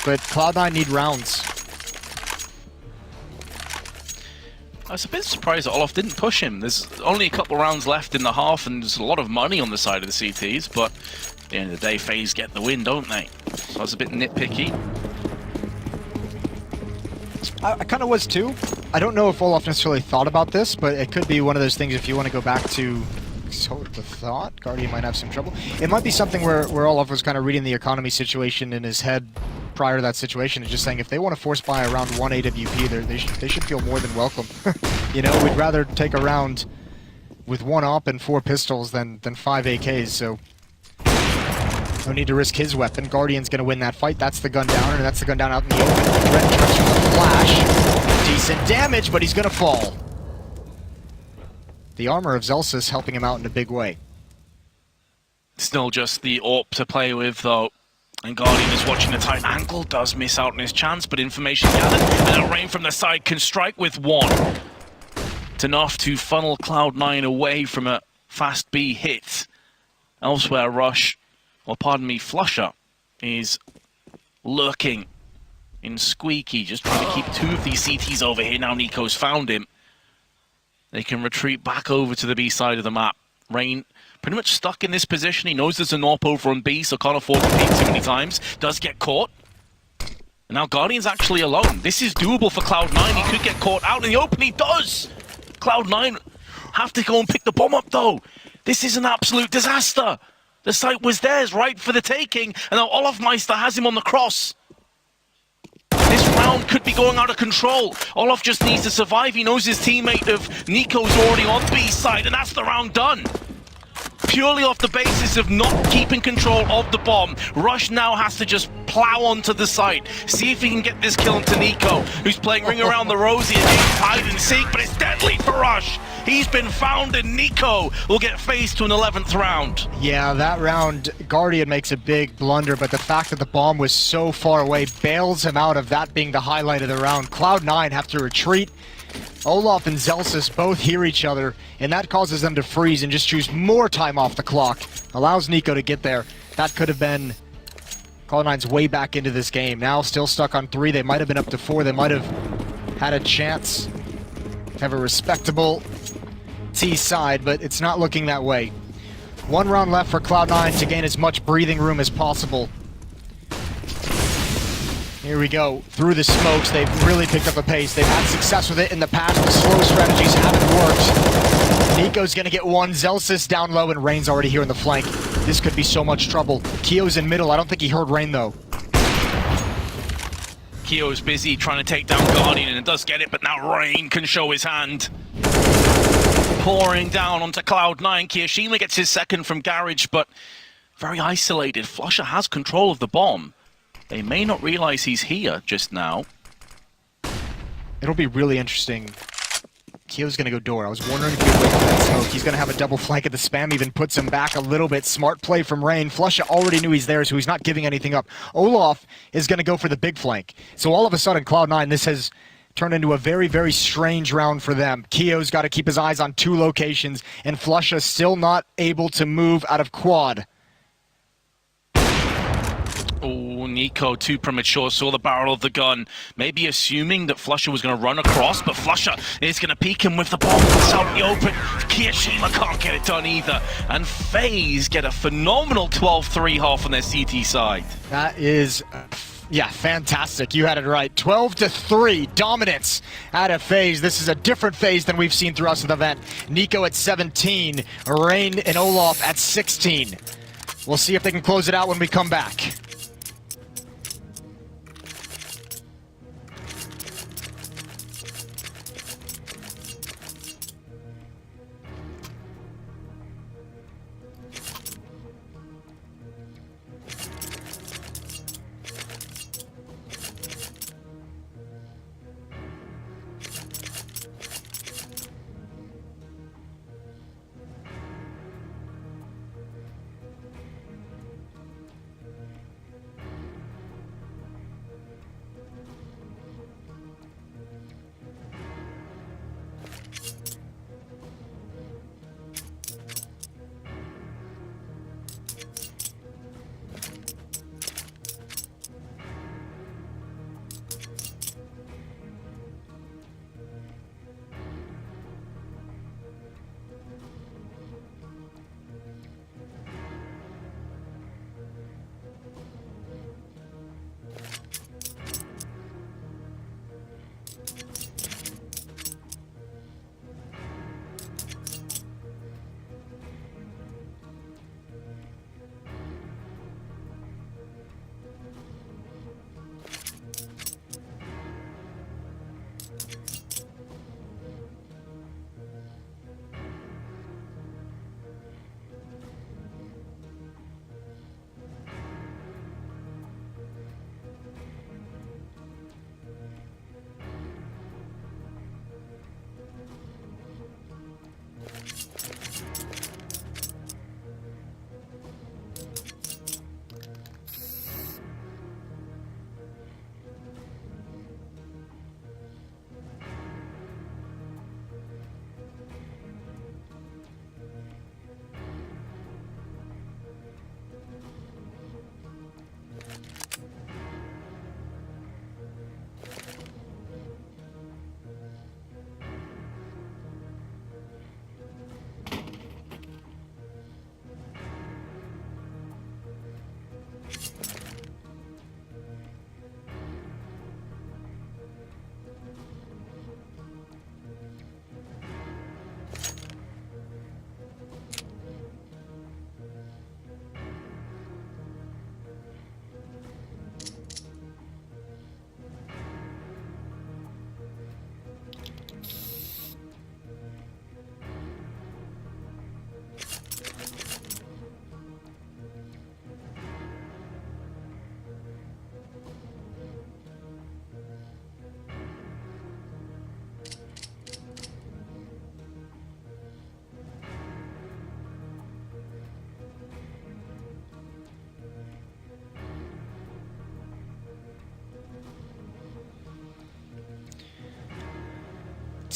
But Cloud9 need rounds. I was a bit surprised that Olaf didn't push him. There's only a couple rounds left in the half, and there's a lot of money on the side of the CTs, but at the end of the day, FaZe get the win, don't they? So I was a bit nitpicky. I kind of was too. I don't know if Olaf necessarily thought about this, but it could be one of those things if you want to go back to sort of the thought. Guardian might have some trouble. It might be something where Olaf was kind of reading the economy situation in his head prior to that situation and just saying if they want to force buy around 1 AWP, they should feel more than welcome. You know, we'd rather take a round with 1 op and 4 pistols than 5 AKs, so no need to risk his weapon. Guardian's going to win that fight. That's the gun down, and that's the gun down out in the open. Red tries with a flash. Decent damage, but he's going to fall. The armor of Zelsis helping him out in a big way. Still just the AWP to play with, though. And Guardian is watching the tight angle, does miss out on his chance, but information gathered, and a Rain from the side can strike with 1. It's enough to funnel Cloud9 away from a fast B hit. Elsewhere, Rush, or pardon me, Flusher, is lurking in Squeaky, just trying to keep 2 of these CTs over here. Now Nico's found him. They can retreat back over to the B side of the map. Rain pretty much stuck in this position. He knows there's an AWP over on B, so can't afford to peek too many times. Does get caught. And now Guardian's actually alone. This is doable for Cloud9. He could get caught out in the open. He does! Cloud9 have to go and pick the bomb up, though. This is an absolute disaster. The site was theirs, right for the taking. And now Olaf Meister has him on the cross. This round could be going out of control. Olaf just needs to survive. He knows his teammate of Nico's already on B side, and that's the round done. Purely off the basis of not keeping control of the bomb. Rush now has to just plow onto the site, see if he can get this kill into Nico, who's playing Ring Around the Rosie and hide and seek, but it's deadly for Rush. He's been found, and Nico will get FaZe to an 11th round. Yeah, that round, Guardian makes a big blunder, but the fact that the bomb was so far away bails him out of that being the highlight of the round. Cloud9 have to retreat. Olaf and Zelsis both hear each other, and that causes them to freeze and just choose more time off the clock. Allows Nico to get there. That could have been Cloud9's way back into this game. Now still stuck on 3. They might have been up to 4. They might have had a chance to have a respectable T side, but it's not looking that way. 1 round left for Cloud9 to gain as much breathing room as possible. Here we go. Through the smokes, they've really picked up a pace. They've had success with it in the past. The slow strategies haven't worked. Nico's gonna get 1. Zelsis down low, and Rain's already here in the flank. This could be so much trouble. Kio's in middle. I don't think he heard Rain, though. Kio's busy trying to take down Guardian, and does get it, but now Rain can show his hand. Pouring down onto Cloud9. Kiyoshima gets his second from Garage, but very isolated. Flusher has control of the bomb. They may not realize he's here just now. It'll be really interesting. Kio's gonna go door. I was wondering if he would wait for that smoke. He's gonna have a double flank at the spam, even puts him back a little bit. Smart play from Rain. Flusha already knew he's there, so he's not giving anything up. Olaf is gonna go for the big flank. So all of a sudden, Cloud9, this has turned into a very, very strange round for them. Kio's got to keep his eyes on 2 locations, and Flusha still not able to move out of quad. Oh, Nico, too premature, saw the barrel of the gun. Maybe assuming that Flusher was going to run across, but Flusher is going to peek him with the bomb. It's out in the open. Kiyoshima can't get it done either. And FaZe get a phenomenal 12-3 half on their CT side. That is... yeah, fantastic. You had it right. 12-3 dominance out of FaZe. This is a different FaZe than we've seen throughout the event. Nico at 17, Rain and Olaf at 16. We'll see if they can close it out when we come back.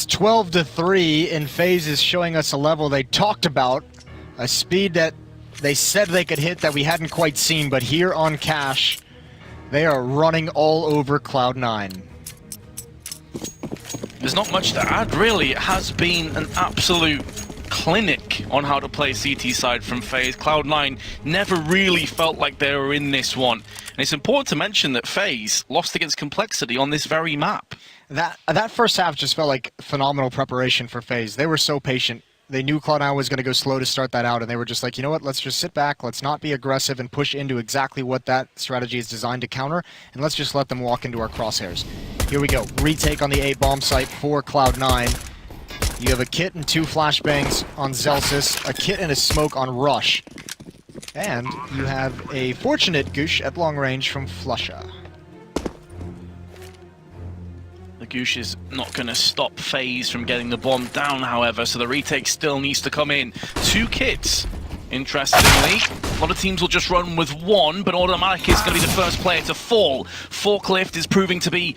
It's 12-3, and FaZe is showing us a level they talked about, a speed that they said they could hit that we hadn't quite seen, but here on Cash, they are running all over Cloud9. There's not much to add, really. It has been an absolute clinic on how to play CT side from FaZe. Cloud9 never really felt like they were in this one. And it's important to mention that FaZe lost against Complexity on this very map. That first half just felt like phenomenal preparation for FaZe. They were so patient. They knew Cloud9 was going to go slow to start that out, and they were just like, you know what, let's just sit back, let's not be aggressive and push into exactly what that strategy is designed to counter, and let's just let them walk into our crosshairs. Here we go. Retake on the A bomb site for Cloud9. You have a kit and 2 flashbangs on Zelsis, a kit and a smoke on Rush. And you have a fortunate Goosh at long range from Flusha. The Goosh is not going to stop FaZe from getting the bomb down, however, so the retake still needs to come in. 2 kits, interestingly. A lot of teams will just run with 1, but Automatic is going to be the first player to fall. Forklift is proving to be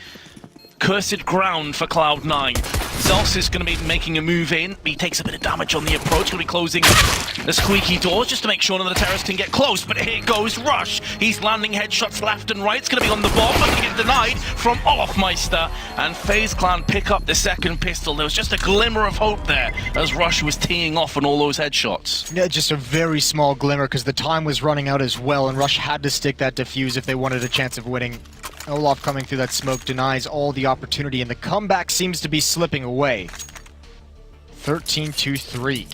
cursed ground for Cloud9. Zelsis is going to be making a move in. He takes a bit of damage on the approach. Going to be closing the squeaky doors just to make sure none of the terrorists can get close. But here goes Rush. He's landing headshots left and right. It's going to be on the bomb, but they get denied from Olofmeister. And FaZe Clan pick up the second pistol. There was just a glimmer of hope there as Rush was teeing off on all those headshots. Yeah, just a very small glimmer because the time was running out as well, and Rush had to stick that defuse if they wanted a chance of winning. Olaf coming through that smoke denies all the opportunity, and the comeback seems to be slipping away. 13-3.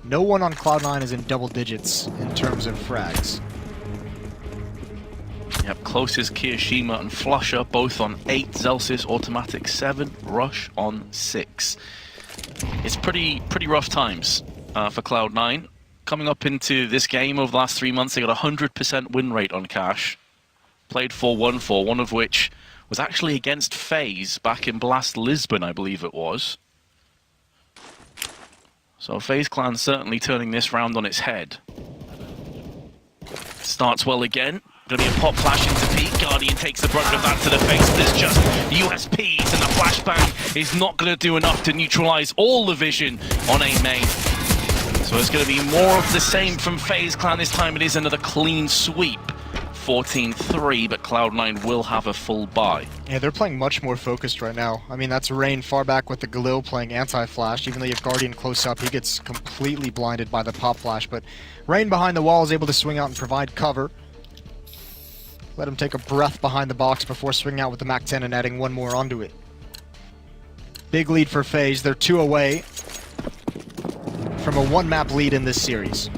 No one on Cloud9 is in double digits in terms of frags. Yep, closest Kiyoshima and Flusher, both on 8, Zelsis Automatic 7, Rush on 6. It's pretty rough times for Cloud9. Coming up into this game over the last 3 months, they got a 100% win rate on Cash. Played 4-1-4, one of which was actually against FaZe back in Blast Lisbon, I believe it was. So FaZe Clan certainly turning this round on its head. Starts well again. Gonna be a pop flash into Pete. Guardian takes the brunt of that to the face. There's just USPs, and the flashbang is not gonna do enough to neutralize all the vision on A main. So it's going to be more of the same from FaZe Clan. This time it is another clean sweep. 14-3, but Cloud9 will have a full buy. Yeah, they're playing much more focused right now. I mean, that's Rain far back with the Galil playing anti-flash. Even though you have Guardian close up, he gets completely blinded by the pop flash. But Rain behind the wall is able to swing out and provide cover. Let him take a breath behind the box before swinging out with the MAC-10 and adding 1 more onto it. Big lead for FaZe. They're 2 away from a 1-map lead in this series.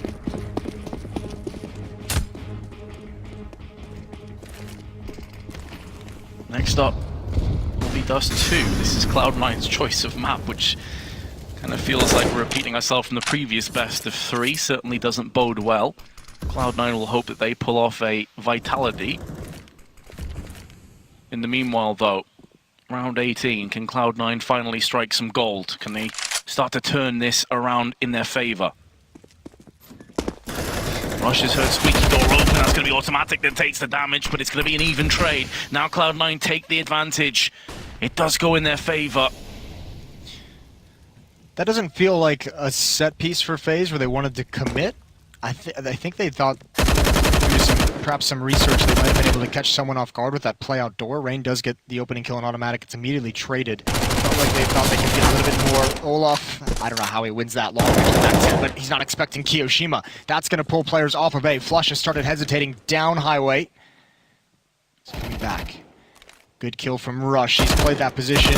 Next up will be Dust 2. This is Cloud9's choice of map, which kind of feels like we're repeating ourselves from the previous best of 3. Certainly doesn't bode well. Cloud9 will hope that they pull off a Vitality. In the meanwhile, though, round 18, can Cloud9 finally strike some gold? Can they start to turn this around in their favor? Rush has heard squeaky door open. That's going to be Automatic that takes the damage, but it's going to be an even trade. Now Cloud9 take the advantage. It does go in their favor. That doesn't feel like a set piece for FaZe where they wanted to commit. I think they thought through perhaps some research they might have been able to catch someone off guard with that play outdoor. Rain does get the opening kill on Automatic. It's immediately traded. Felt like they thought they could get a little bit more. Olaf, I don't know how he wins that long range, but he's not expecting Kiyoshima. That's going to pull players off of A. Flush has started hesitating down highway. He's coming back. Good kill from Rush. He's played that position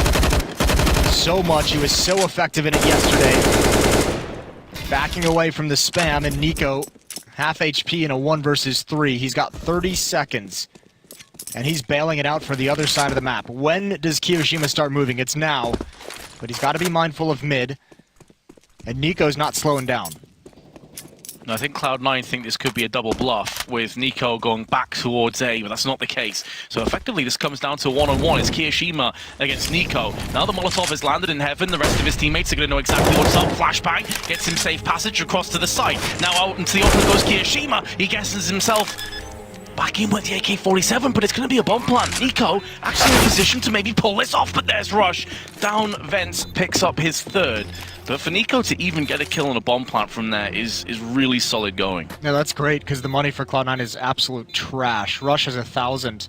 so much. He was so effective in it yesterday. Backing away from the spam, and Nico, half HP in a 1 versus 3. He's got 30 seconds. And he's bailing it out for the other side of the map. When does Kiyoshima start moving? It's now. But he's got to be mindful of mid. And Nico's not slowing down. I think Cloud9 think this could be a double bluff with Nico going back towards A, but that's not the case. So effectively this comes down to a one-on-one. It's Kiyoshima against Nico. Now the Molotov has landed in heaven. The rest of his teammates are going to know exactly what's up. Flashbang gets him safe passage across to the side. Now out into the open goes Kiyoshima. He guesses himself Back in with the AK-47, but it's going to be a bomb plant. Nico actually in position to maybe pull this off, but there's Rush. Down Vents picks up his third. But for Nico to even get a kill on a bomb plant from there is really solid going. Yeah, that's great, because the money for Cloud9 is absolute trash. Rush has 1,000.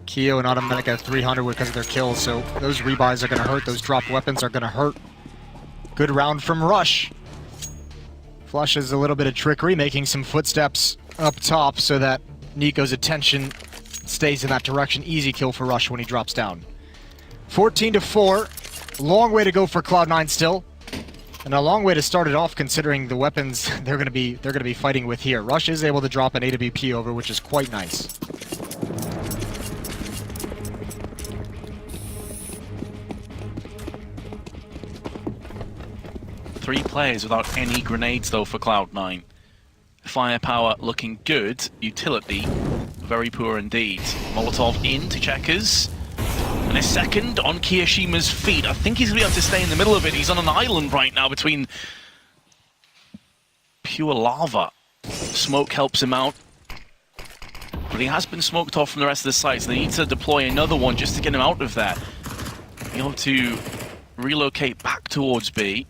Keo and Automatic have 300 because of their kills, so those rebuys are going to hurt. Those dropped weapons are going to hurt. Good round from Rush. Flushes a little bit of trickery, making some footsteps up top so that Nico's attention stays in that direction. Easy kill for Rush when he drops down. 14-4. Long way to go for Cloud9 still. And a long way to start it off considering the weapons they're going to be fighting with here. Rush is able to drop an AWP over, which is quite nice. Three players without any grenades though for Cloud9. Firepower looking good, utility very poor indeed. Molotov into Checkers. And a second on Kiyoshima's feet. I think he's going to be able to stay in the middle of it. He's on an island right now between pure lava. Smoke helps him out. But he has been smoked off from the rest of the site, so they need to deploy another one just to get him out of there. Be able to relocate back towards B.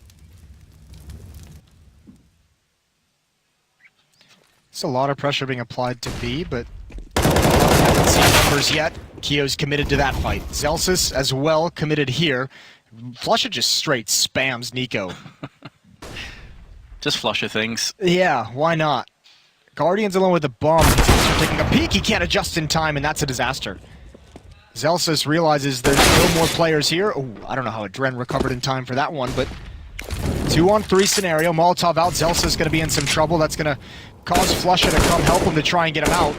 It's a lot of pressure being applied to B, but haven't seen numbers yet. Kio's committed to that fight. Zelsis as well committed here. Flusha just straight spams Nico. Just Flusha things. Yeah, why not? Guardian's alone with the bomb. He's taking a peek. He can't adjust in time, and that's a disaster. Zelsis realizes there's no more players here. Oh, I don't know how Adren recovered in time for that one, but 2-on-3 scenario. Molotov out. Zelsis going to be in some trouble. That's going to cause Flusha to come help him to try and get him out.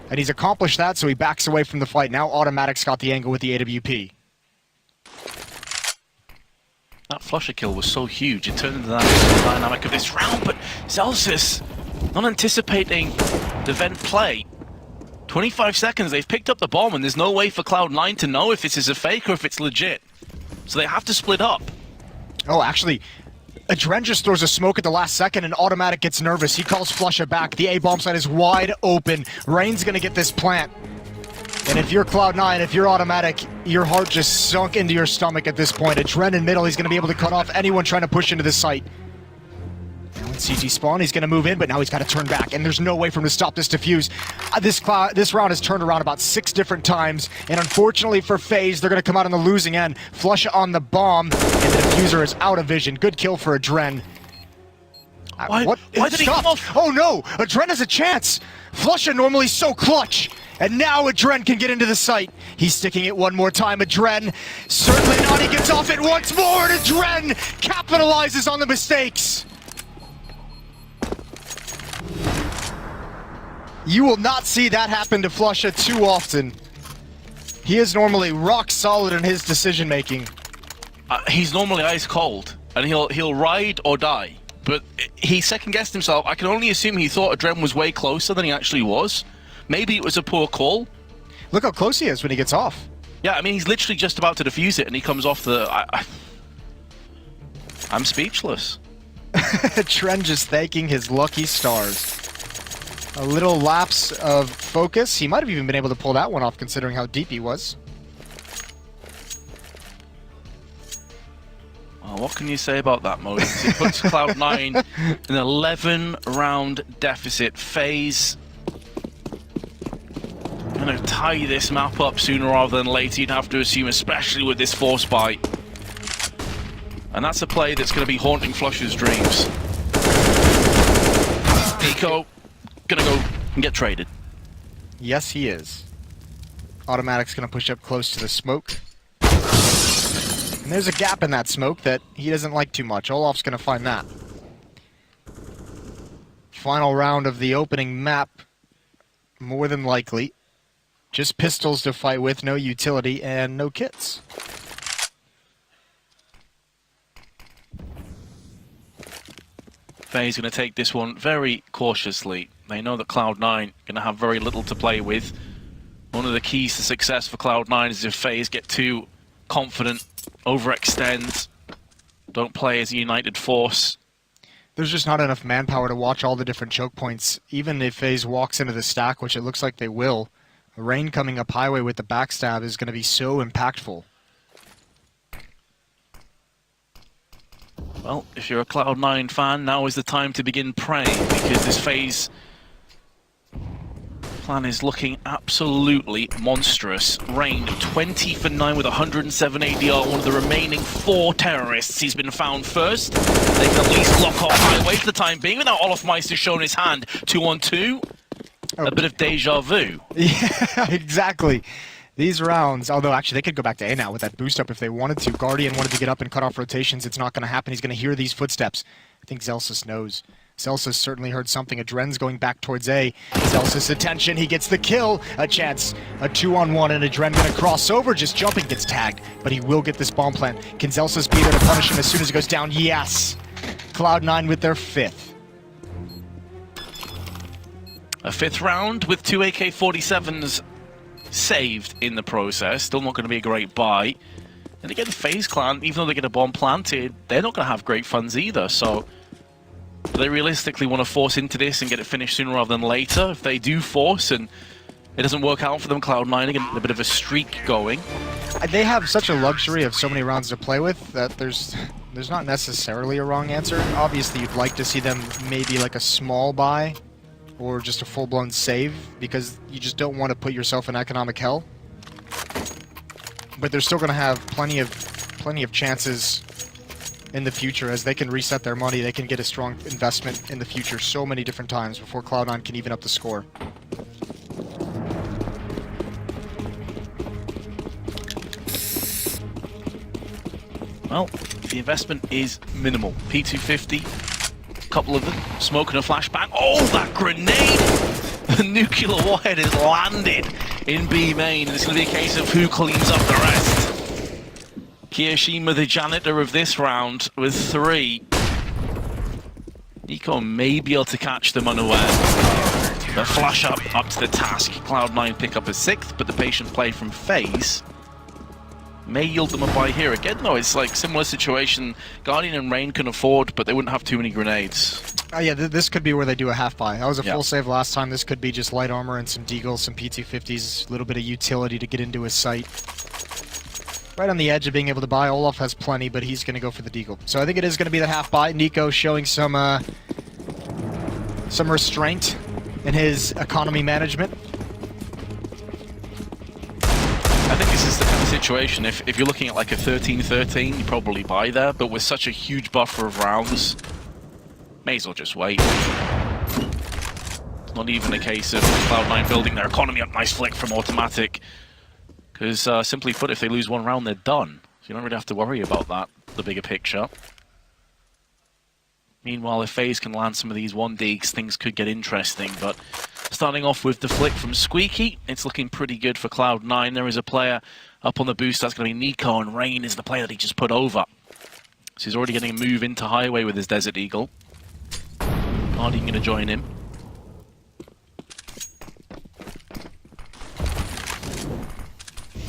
And he's accomplished that, so he backs away from the fight. Now Automatic's got the angle with the AWP. That Flusha kill was so huge. It turned into that dynamic of this round, but Zelsis not anticipating the vent play. 25 seconds, they've picked up the bomb, and there's no way for Cloud9 to know if this is a fake or if it's legit. So they have to split up. Oh, actually, Adren just throws a smoke at the last second, and Automatic gets nervous. He calls Flusha back. The A-bomb site is wide open. Rain's gonna get this plant. And if you're Cloud9, if you're Automatic, your heart just sunk into your stomach at this point. Adren in middle, he's gonna be able to cut off anyone trying to push into this site. Now in CT spawn, he's gonna move in, but now he's gotta turn back, and there's no way for him to stop this defuse. This round has turned around about 6 different times, and unfortunately for FaZe, they're gonna come out on the losing end. Flusha on the bomb, and the diffuser is out of vision. Good kill for Adren. Why did he come off? Oh no! Adren has a chance! Flusha normally so clutch! And now Adren can get into the site. He's sticking it one more time. Adren, certainly not. He gets off it once more, and Adren capitalizes on the mistakes. You will not see that happen to Flusha too often. He is normally rock solid in his decision making. He's normally ice cold, and he'll ride or die. But he second-guessed himself. I can only assume he thought Adren was way closer than he actually was. Maybe it was a poor call. Look how close he is when he gets off. Yeah, I mean, he's literally just about to defuse it, and he comes off the... I'm speechless. Trent just thanking his lucky stars. A little lapse of focus. He might have even been able to pull that one off, considering how deep he was. Well, what can you say about that, Moses? It puts Cloud9 in an 11-round deficit. FaZe going to tie this map up sooner rather than later, you'd have to assume, especially with this force bite. And that's a play that's going to be haunting Flusha's dreams. Nico going to go and get traded. Yes, he is. Automatic's going to push up close to the smoke. And there's a gap in that smoke that he doesn't like too much. Olaf's going to find that. Final round of the opening map, more than likely. Just pistols to fight with, no utility, and no kits. FaZe going to take this one very cautiously. They know that Cloud9 going to have very little to play with. One of the keys to success for Cloud9 is if FaZe get too confident, overextend, don't play as a united force. There's just not enough manpower to watch all the different choke points. Even if FaZe walks into the stack, which it looks like they will, Rain coming up highway with the backstab is going to be so impactful. Well, if you're a Cloud9 fan, now is the time to begin praying, because this FaZe plan is looking absolutely monstrous. Rain 20 for 9 with 107 ADR, one of the remaining 4 terrorists. He's been found first. They can at least lock off highway for the time being, without Olaf Meister showing his hand. 2-on-2. Oh. A bit of deja vu. Yeah, exactly. These rounds, although actually they could go back to A now with that boost up if they wanted to. Guardian wanted to get up and cut off rotations. It's not going to happen. He's going to hear these footsteps. I think Zelsis knows. Zelsis certainly heard something. Adren's going back towards A. Zelsis attention. He gets the kill. A chance. A 2-on-1 and Adren going to cross over. Just jumping, gets tagged. But he will get this bomb plant. Can Zelsis be there to punish him as soon as it goes down? Yes. Cloud9 with their 5th. A 5th round with 2 AK-47s saved in the process. Still not going to be a great buy. And again, FaZe Clan, even though they get a bomb planted, they're not going to have great funds either. So do they realistically want to force into this and get it finished sooner rather than later? If they do force and it doesn't work out for them, Cloud9 again, a bit of a streak going. They have such a luxury of so many rounds to play with that there's not necessarily a wrong answer. Obviously, you'd like to see them maybe like a small buy or just a full-blown save, because you just don't want to put yourself in economic hell. But they're still going to have plenty of chances in the future as they can reset their money. They can get a strong investment in the future so many different times before Cloud9 can even up the score. Well, the investment is minimal. P250. Couple of them, smoking a flashbang. Oh, that grenade! The nuclear warhead is landed in B main, and it's going to be a case of who cleans up the rest. Kiyoshima, the janitor of this round, with 3. NiKo may be able to catch them unaware. The flash up to the task. Cloud9 pick up a 6th, but the patient play from FaZe may yield them a buy here. Again, though, it's like similar situation. Guardian and Rain can afford, but they wouldn't have too many grenades. Yeah, this could be where they do a half buy. That was a full save last time. This could be just light armor and some deagles, some P250s, a little bit of utility to get into his site. Right on the edge of being able to buy. Olaf has plenty, but he's going to go for the deagle. So I think it is going to be that half buy. NiKo showing some restraint in his economy management. I think this is the kind of situation, if you're looking at like a 13-13, you probably buy there, but with such a huge buffer of rounds, may as well just wait. It's not even a case of Cloud9 building their economy up. Nice flick from Automatic. Because simply put, if they lose one round, they're done. So you don't really have to worry about that, the bigger picture. Meanwhile, if FaZe can land some of these 1-digs, things could get interesting, but starting off with the flick from Squeaky, it's looking pretty good for Cloud9. There is a player up on the boost, that's going to be NiKo, and Rain is the player that he just put over. So he's already getting a move into highway with his Desert Eagle. Guardian going to join him.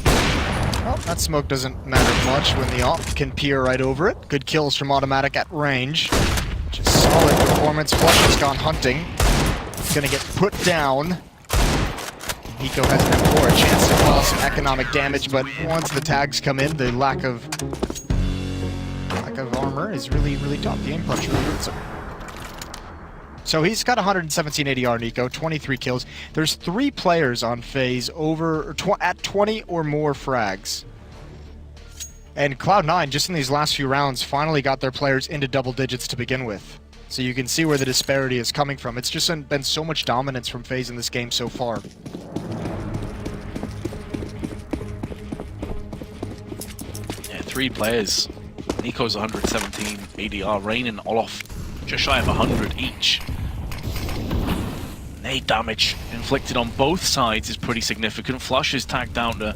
Well, that smoke doesn't matter much when the op can peer right over it. Good kills from Automatic at range. Just solid performance. Flush has gone hunting. Gonna get put down. NiKo has an M4, a chance to cause some economic damage, but once the tags come in, the lack of armor is really, really tough. The aim punch really hurts him. So he's got 117 ADR, NiKo, 23 kills. There's 3 players on FaZe at 20 or more frags. And Cloud9, just in these last few rounds, finally got their players into double digits to begin with. So you can see where the disparity is coming from. It's just been so much dominance from FaZe in this game so far. Yeah, 3 players. NiKo's 117 ADR, Rain and Olaf just shy of 100 each. Nade damage inflicted on both sides is pretty significant. Flush is tagged down to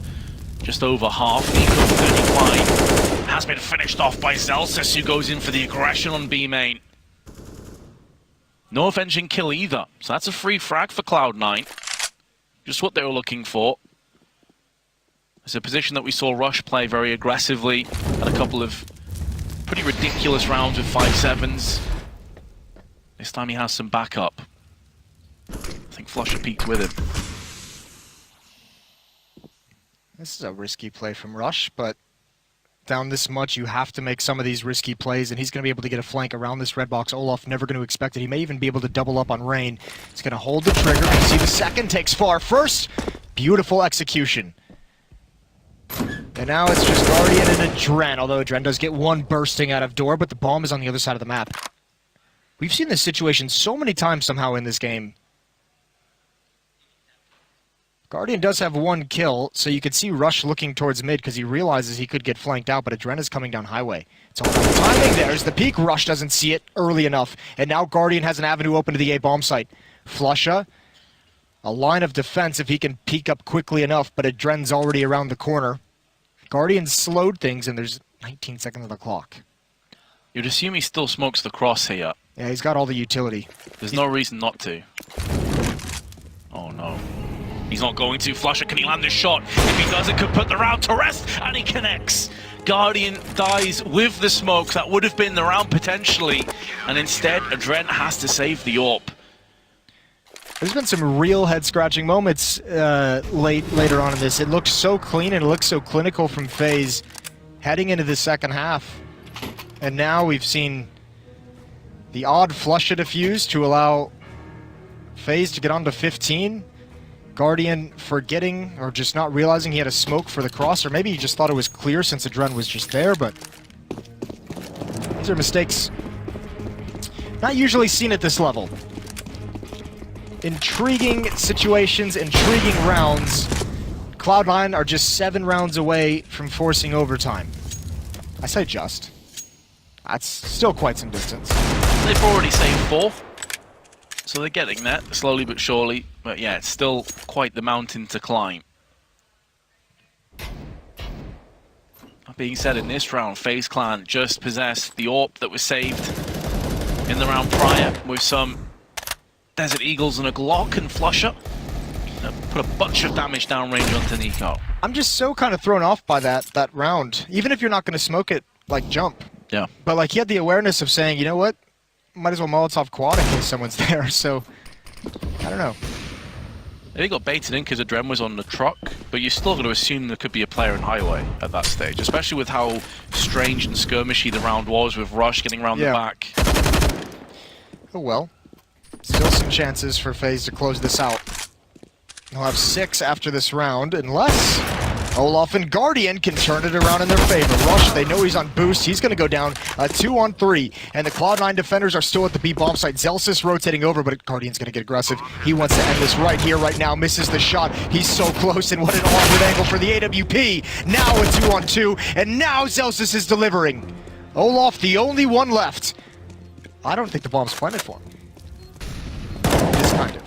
just over half. NiKo 35 has been finished off by Zelsis, who goes in for the aggression on B main. No avenging kill either, so that's a free frag for Cloud9. Just what they were looking for. It's a position that we saw Rush play very aggressively, had a couple of pretty ridiculous rounds with 5-7s. This time he has some backup. I think Flusher peeked with him. This is a risky play from Rush, but down this much, you have to make some of these risky plays, and he's going to be able to get a flank around this red box. Olaf never going to expect it. He may even be able to double up on Rain. He's going to hold the trigger. You see the second takes far first. Beautiful execution. And now it's just Guardian and Adren, although Adren does get one bursting out of door, but the bomb is on the other side of the map. We've seen this situation so many times somehow in this game. Guardian does have one kill, so you could see Rush looking towards mid because he realizes he could get flanked out, but Adren is coming down highway. It's all about timing. There's the peak. Rush doesn't see it early enough, and now Guardian has an avenue open to the A bomb site. Flusha, a line of defense if he can peek up quickly enough, but Adren's already around the corner. Guardian slowed things, and there's 19 seconds on the clock. You'd assume he still smokes the cross here. Yeah, he's got all the utility. There's no reason not to. Oh no. He's not going to. Flusher, can he land a shot? If he does, it could put the round to rest, and he connects. Guardian dies with the smoke. That would have been the round potentially, and instead, Adren has to save the AWP. There's been some real head-scratching moments later on in this. It looks so clean and it looks so clinical from FaZe heading into the second half. And now we've seen the odd flush defuse to allow FaZe to get on to 15. Guardian forgetting or just not realizing he had a smoke for the cross, or maybe he just thought it was clear since Adren was just there, but these are mistakes not usually seen at this level. Intriguing situations, intriguing rounds. Cloud9 are just 7 rounds away from forcing overtime. I say just. That's still quite some distance. They've already saved 4. So they're getting there, slowly but surely. But yeah, it's still quite the mountain to climb. That being said, in this round, FaZe Clan just possessed the AWP that was saved in the round prior with some Desert Eagles and a Glock and Flusher. Put a bunch of damage downrange onto Nico. I'm just so kind of thrown off by that round. Even if you're not going to smoke it, like, jump. Yeah. But, like, he had the awareness of saying, you know what? Might as well Molotov quad in case someone's there, so I don't know. They got baited in because Adren was on the truck, but you're still going to assume there could be a player in highway at that stage, especially with how strange and skirmishy the round was with Rush getting around the back. Oh well. Still some chances for FaZe to close this out. They'll have 6 after this round, unless Olaf and Guardian can turn it around in their favor. Rush, they know he's on boost. He's going to go down 2-on-3. And the Cloud9 defenders are still at the B bomb site. Zelsis rotating over, but Guardian's going to get aggressive. He wants to end this right here, right now. Misses the shot. He's so close, and what an awkward angle for the AWP. Now a 2-on-2, and now Zelsis is delivering. Olaf, the only one left. I don't think the bomb's planted for him. This kind of.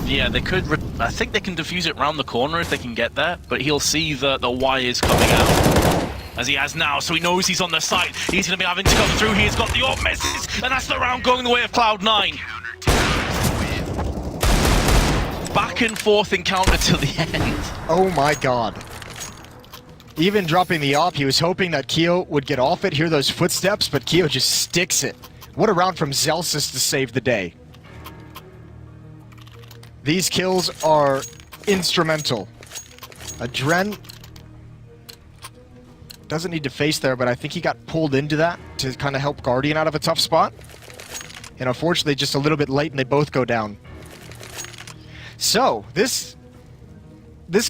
Yeah, they could. I think they can defuse it round the corner if they can get there, but he'll see the wires coming out as he has now, so he knows he's on the site. He's going to be having to come through. He's got the AWP misses, and that's the round going the way of Cloud9. Back and forth encounter till the end. Oh my god. Even dropping the AWP, he was hoping that Keo would get off it, hear those footsteps, but Keo just sticks it. What a round from Zelsis to save the day. These kills are instrumental. Adren doesn't need to face there, but I think he got pulled into that to kind of help Guardian out of a tough spot. And unfortunately, just a little bit late, and they both go down. So, this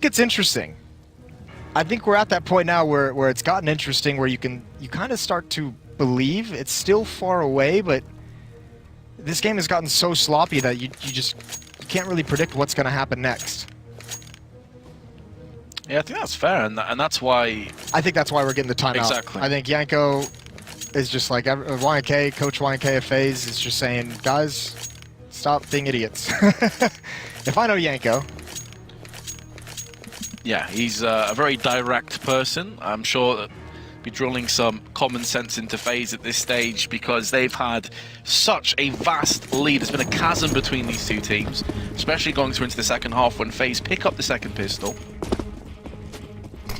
gets interesting. I think we're at that point now where it's gotten interesting, where you kind of start to believe it's still far away, but this game has gotten so sloppy that you can't really predict what's going to happen next. Yeah, I think that's fair, and that's why... I think that's why we're getting the timeout. Exactly. I think Yanko is just like, YNK, Coach YNK of FaZe is just saying, guys, stop being idiots. If I know Yanko. Yeah, he's a very direct person. I'm sure that be drilling some common sense into FaZe at this stage because they've had such a vast lead. There's been a chasm between these two teams, especially going through into the second half when FaZe pick up the second pistol.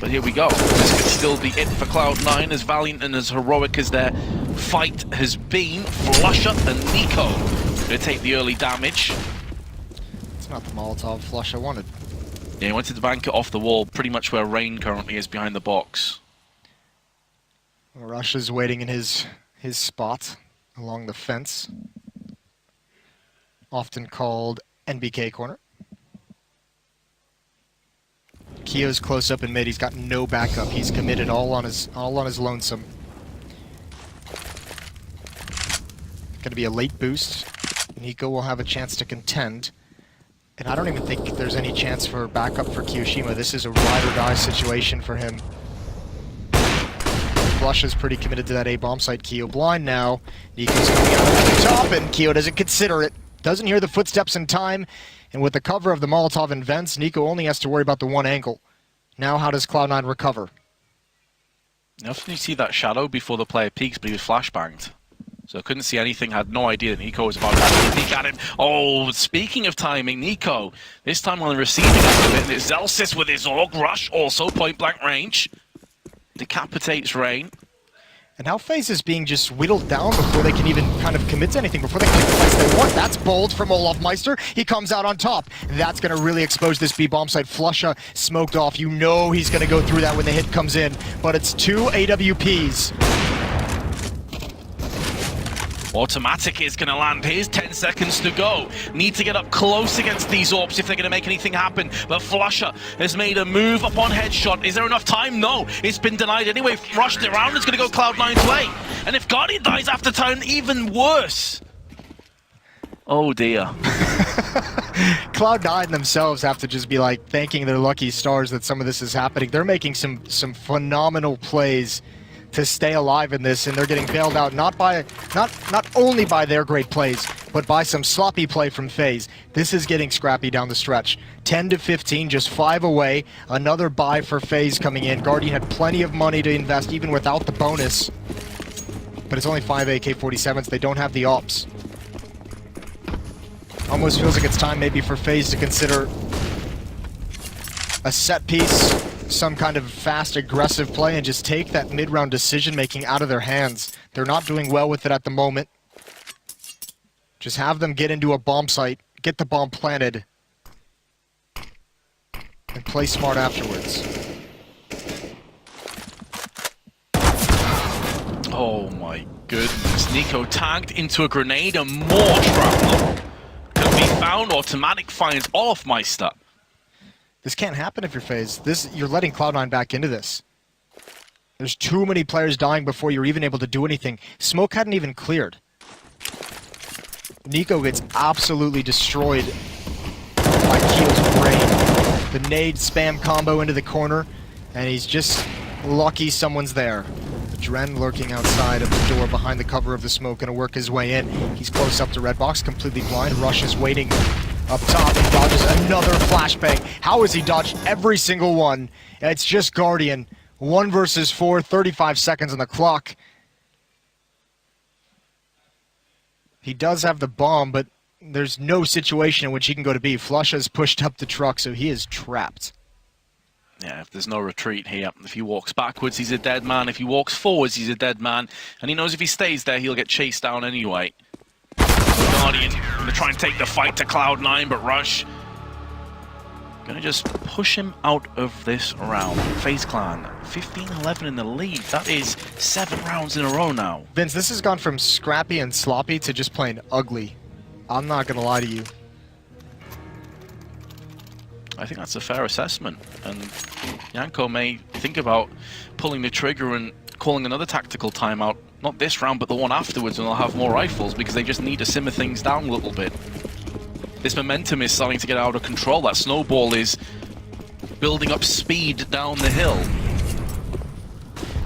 But here we go. This could still be it for Cloud9, as valiant and as heroic as their fight has been. Flusher and Nico Gonna take the early damage. It's not the Molotov flush I wanted. Yeah, he wanted to bank it off the wall, pretty much where Rain currently is behind the box. Rush is waiting in his spot along the fence, often called NBK corner. Kio's close up in mid. He's got no backup. He's committed all on his lonesome. Going to be a late boost. Nico will have a chance to contend. And I don't even think there's any chance for backup for Kiyoshima. This is a ride or die situation for him. Flush is pretty committed to that A bomb site. Kio blind now. Nico's coming out of the top, and Kio doesn't consider it. Doesn't hear the footsteps in time. And with the cover of the Molotov and vents, Nico only has to worry about the one angle. Now how does Cloud9 recover? Often you see that shadow before the player peeks, but he was flashbanged. So couldn't see anything, had no idea that Nico was about to peek at him. Oh, speaking of timing, Nico, this time on the receiving end of it, and it's Zelsis with his Org Rush, also point-blank range. Decapitates Rain. And now FaZe is being just whittled down before they can even kind of commit to anything, before they can take the place they want. That's bold from Olaf Meister. He comes out on top. That's going to really expose this B bomb site. Flusha smoked off. You know he's going to go through that when the hit comes in. But it's 2 AWPs. Automatic is going to land. Here's 10 seconds to go. Need to get up close against these AWPs if they're going to make anything happen. But Flusha has made a move upon headshot. Is there enough time? No. It's been denied anyway. Rushed around. It's going to go Cloud9's way. And if Guardian dies after time, even worse. Oh dear. Cloud9 themselves have to just be like thanking their lucky stars that some of this is happening. They're making some phenomenal plays to stay alive in this, and they're getting bailed out not only by their great plays, but by some sloppy play from FaZe. This is getting scrappy down the stretch. 10 to 15, just 5 away. Another buy for FaZe coming in. Guardian had plenty of money to invest even without the bonus, but it's only 5 AK-47s. They don't have the ops. Almost feels like it's time maybe for FaZe to consider a set piece, some kind of fast, aggressive play, and just take that mid-round decision-making out of their hands. They're not doing well with it at the moment. Just have them get into a bomb site, get the bomb planted, and play smart afterwards. Oh my goodness. Nico tagged into a grenade and more shrapnel. Can be found. Automatic finds Olaf Meister. This can't happen if you're FaZe. You're letting Cloud9 back into this. There's too many players dying before you're even able to do anything. Smoke hadn't even cleared. Nico gets absolutely destroyed by Keel's brain. The nade spam combo into the corner, and he's just lucky someone's there. Dren lurking outside of the door behind the cover of the smoke, gonna work his way in. He's close up to red box, completely blind. Rush is waiting up top. He dodges another flashbang. How has he dodged every single one? It's just Guardian. 1 versus 4, 35 seconds on the clock. He does have the bomb, but there's no situation in which he can go to B. Flush has pushed up the truck, so he is trapped. Yeah, if there's no retreat here, if he walks backwards, he's a dead man. If he walks forwards, he's a dead man. And he knows if he stays there, he'll get chased down anyway. Guardian going to try and take the fight to Cloud9, but Rush going to just push him out of this round. FaZe Clan, 15-11 in the lead. That is 7 rounds in a row now. Vince, this has gone from scrappy and sloppy to just plain ugly. I'm not going to lie to you. I think that's a fair assessment. And Yanko may think about pulling the trigger and calling another tactical timeout. Not this round, but the one afterwards, when they'll have more rifles, because they just need to simmer things down a little bit. This momentum is starting to get out of control. That snowball is building up speed down the hill.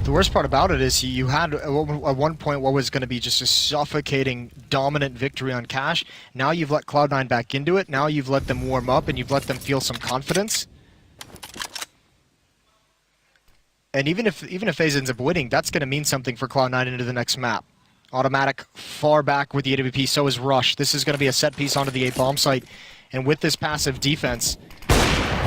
The worst part about it is you had at one point what was going to be just a suffocating, dominant victory on Cash. Now you've let Cloud9 back into it. Now you've let them warm up and you've let them feel some confidence. And even if FaZe ends up winning, that's going to mean something for Cloud9 into the next map. Automatic far back with the AWP, so is Rush. This is going to be a set piece onto the A bomb site. And with this passive defense,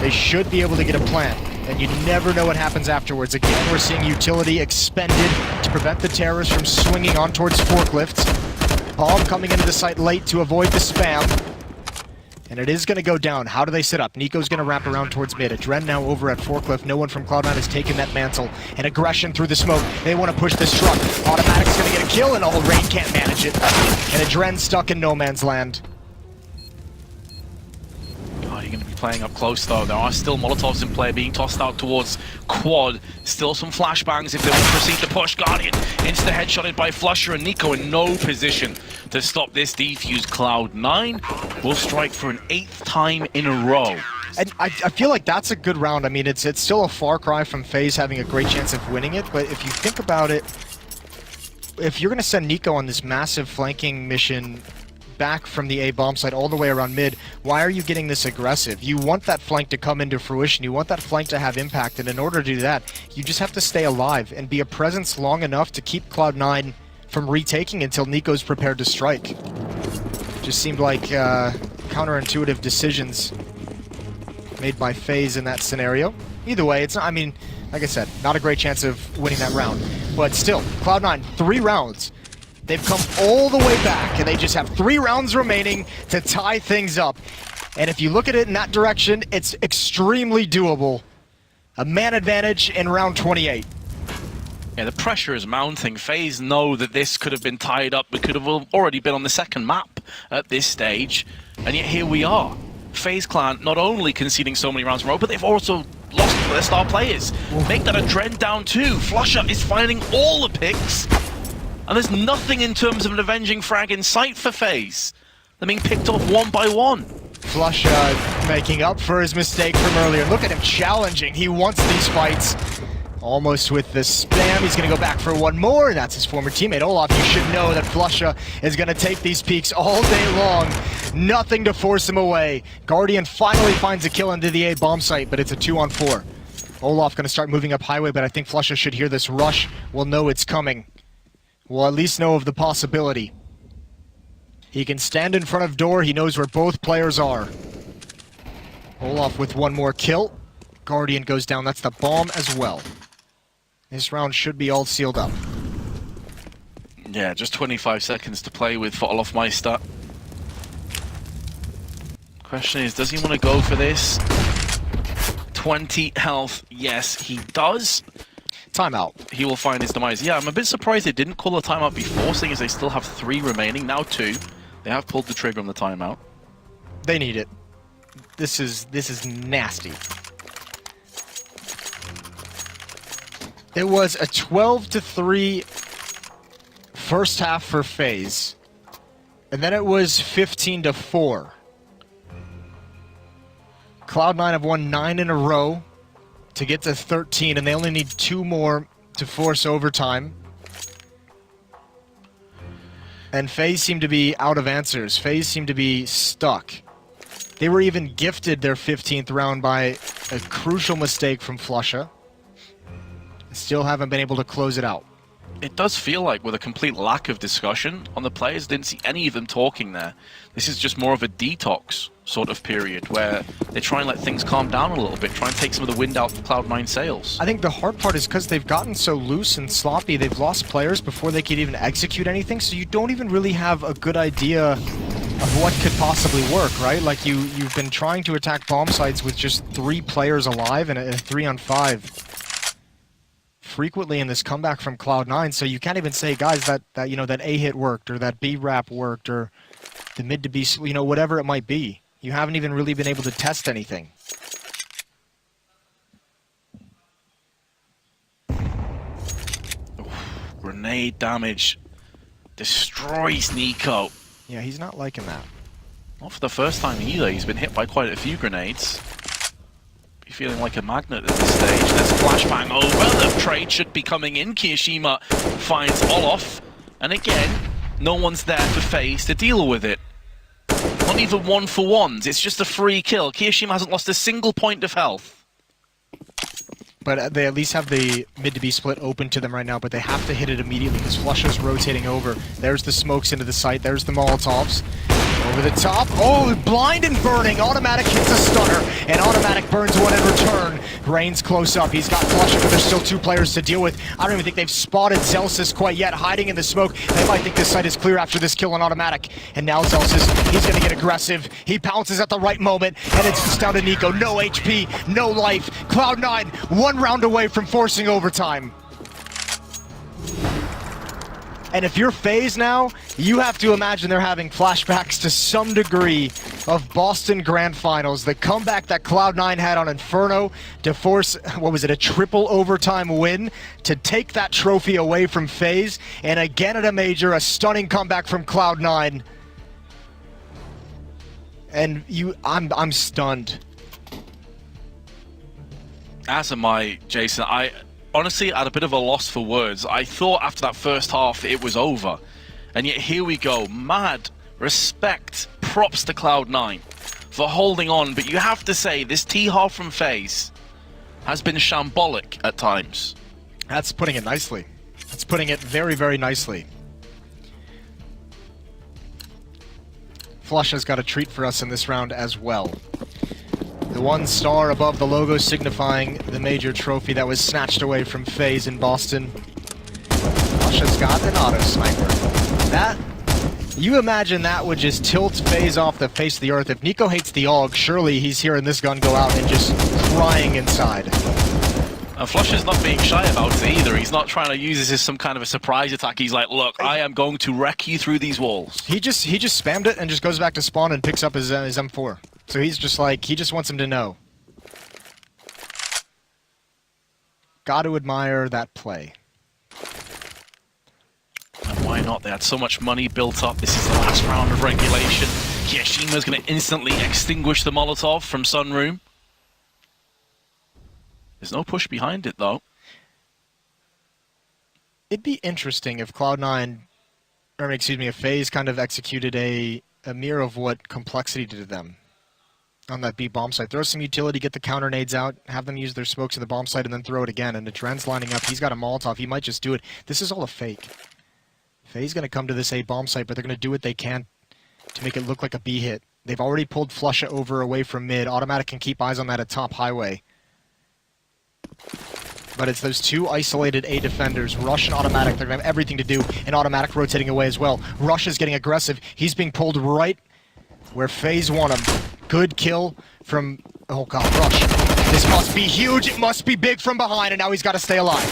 they should be able to get a plant. And you never know what happens afterwards. Again, we're seeing utility expended to prevent the terrorists from swinging on towards forklifts. Bomb coming into the site late to avoid the spam. And it is going to go down. How do they set up? Nico's going to wrap around towards mid. Adren now over at Forklift. No one from Cloud9 has taken that mantle. And aggression through the smoke. They want to push this truck. Automatic's going to get a kill, and Rain can't manage it. And Adren stuck in no man's land. Oh, you're going to be playing up close though. There are still Molotovs in play being tossed out towards Quad. Still some flashbangs if they want to proceed to push. Guardian insta headshotted by Flusher, and Nico in no position to stop this defuse. Cloud9 will strike for an 8th time in a row. And I feel like that's a good round. I mean, it's still a far cry from FaZe having a great chance of winning it, but if you think about it, if you're going to send Nico on this massive flanking mission back from the A bomb site all the way around mid, why are you getting this aggressive? You want that flank to come into fruition, you want that flank to have impact, and in order to do that, you just have to stay alive and be a presence long enough to keep Cloud9 from retaking until Nico's prepared to strike. Just seemed like counterintuitive decisions made by FaZe in that scenario. Either way, it's not, I mean, like I said, not a great chance of winning that round. But still, Cloud9, 3 rounds. They've come all the way back, and they just have 3 rounds remaining to tie things up. And if you look at it in that direction, it's extremely doable. A man advantage in round 28. Yeah, the pressure is mounting. FaZe know that this could have been tied up. We could have already been on the second map at this stage. And yet here we are. FaZe Clan not only conceding so many rounds in a row, but they've also lost their star players. Make that a Dren down too. Flusher is finding all the picks. And there's nothing in terms of an avenging frag in sight for FaZe. They're being picked off one by one. Flusher making up for his mistake from earlier. Look at him challenging. He wants these fights. Almost with the spam. He's going to go back for one more, and that's his former teammate Olaf. You should know that Flusher is going to take these peaks all day long. Nothing to force him away. Guardian finally finds a kill into the A bomb site, but it's a 2-on-4. Olaf going to start moving up highway, but I think Flusher should hear this rush. We'll know it's coming. We'll at least know of the possibility. He can stand in front of door. He knows where both players are. Olaf with one more kill. Guardian goes down. That's the bomb as well. This round should be all sealed up. Yeah, just 25 seconds to play with for Olafmeister. Question is, does he want to go for this? 20 health. Yes, he does. Timeout. He will find his demise. Yeah, I'm a bit surprised they didn't call a timeout before, seeing as they still have 3 remaining. Now 2. They have pulled the trigger on the timeout. They need it. This is nasty. It was a 12-3 first half for FaZe, and then it was 15-4. Cloud9 have won 9 in a row to get to 13, and they only need 2 more to force overtime. And FaZe seem to be out of answers. FaZe seem to be stuck. They were even gifted their 15th round by a crucial mistake from Flusher. Still haven't been able to close it out. It does feel like, with a complete lack of discussion on the players, didn't see any of them talking there. This is just more of a detox sort of period where they try and let things calm down a little bit, try and take some of the wind out of Cloud9 sails. I think the hard part is because they've gotten so loose and sloppy, they've lost players before they could even execute anything, so you don't even really have a good idea of what could possibly work, right? Like you've been trying to attack bomb sites with just 3 players alive and a 3-on-5. Frequently in this comeback from Cloud9, so you can't even say, guys, that you know, that A hit worked, or that B wrap worked, or the mid to B, you know, whatever it might be. You haven't even really been able to test anything. Grenade damage destroys Nico. Yeah, he's not liking that. Not for the first time either. He's been hit by quite a few grenades. Be feeling like a magnet at this stage. There's a flashbang over. The trade should be coming in. Kirishima finds Olaf. And again, no one's there for FaZe to deal with it. Not even 1-for-1s. It's just a free kill. Kirishima hasn't lost a single point of health. But they at least have the mid to B split open to them right now, but they have to hit it immediately because Flusher's rotating over. There's the smokes into the site. There's the Molotovs. Over Over the top. Oh, blind and burning. Automatic hits a stunner, and Automatic burns one in return. Rain's close up. He's got Flusha, but there's still 2 players to deal with. I don't even think they've spotted Zelsis quite yet, hiding in the smoke. They might think this site is clear after this kill on Automatic. And now Zelsis, he's going to get aggressive. He pounces at the right moment, and it's just down to Nico. No HP, no life. Cloud9, 1 round away from forcing overtime. And if you're FaZe now, you have to imagine they're having flashbacks to some degree of Boston Grand Finals. The comeback that Cloud9 had on Inferno to force, what was it, a triple overtime win to take that trophy away from FaZe. And again at a major, a stunning comeback from Cloud9. And I'm stunned. As am I, Jason. I honestly at a bit of a loss for words. I thought after that first half it was over, and yet here we go. Mad respect, props to Cloud9 for holding on, but you have to say this T-half from FaZe has been shambolic at times. That's putting it nicely. That's putting it very, very nicely. Flusha's got a treat for us in this round as well. The 1 star above the logo signifying the major trophy that was snatched away from FaZe in Boston. Flusha's got an auto sniper. That, you imagine that would just tilt FaZe off the face of the earth. If Nico hates the AUG, surely he's hearing this gun go out and just crying inside. Flusha's not being shy about it either. He's not trying to use this as some kind of a surprise attack. He's like, look, I am going to wreck you through these walls. He just spammed it and just goes back to spawn and picks up his M4. So he's just like, he just wants him to know. Got to admire that play. And why not? They had so much money built up. This is the last round of regulation. Kiyoshima's going to instantly extinguish the Molotov from Sunroom. There's no push behind it, though. It'd be interesting if Cloud9, or excuse me, if FaZe kind of executed a mirror of what Complexity did to them on that B bomb site. Throw some utility, get the counter nades out, have them use their smokes to the bomb site, and then throw it again. And the Dren's lining up. He's got a Molotov. He might just do it. This is all a fake. FaZe going to come to this A bomb site, but they're going to do what they can to make it look like a B hit. They've already pulled Flusha over away from mid. Automatic can keep eyes on that at top highway. But it's those 2 isolated A defenders, Rush and Automatic. They're going to have everything to do, and Automatic rotating away as well. Rush is getting aggressive. He's being pulled right where FaZe want him. Good kill from, oh god, Rush. This must be huge. It must be big from behind, and now he's got to stay alive.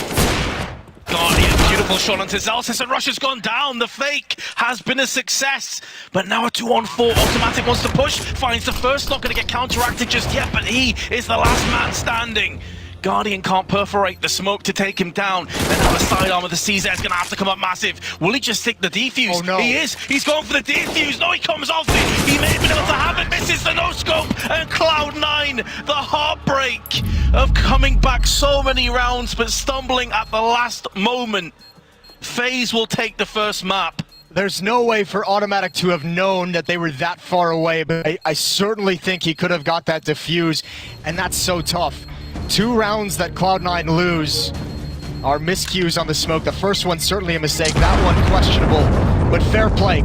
Guardian, beautiful shot onto Zelsis, and Rush has gone down. The fake has been a success, but now a 2-on-4. Automatic wants to push, finds the first, not going to get counteracted just yet, but he is the last man standing. Guardian can't perforate the smoke to take him down. And now the sidearm of the CZ is going to have to come up massive. Will he just stick the defuse? Oh, no. He is. He's going for the defuse. No, he comes off it. He may have been able to have it. Misses the no-scope. And Cloud9, the heartbreak of coming back so many rounds, but stumbling at the last moment. FaZe will take the first map. There's no way for Automatic to have known that they were that far away, but I certainly think he could have got that defuse, and that's so tough. 2 rounds that Cloud9 lose are miscues on the smoke. The first one certainly a mistake, that one questionable, but fair play.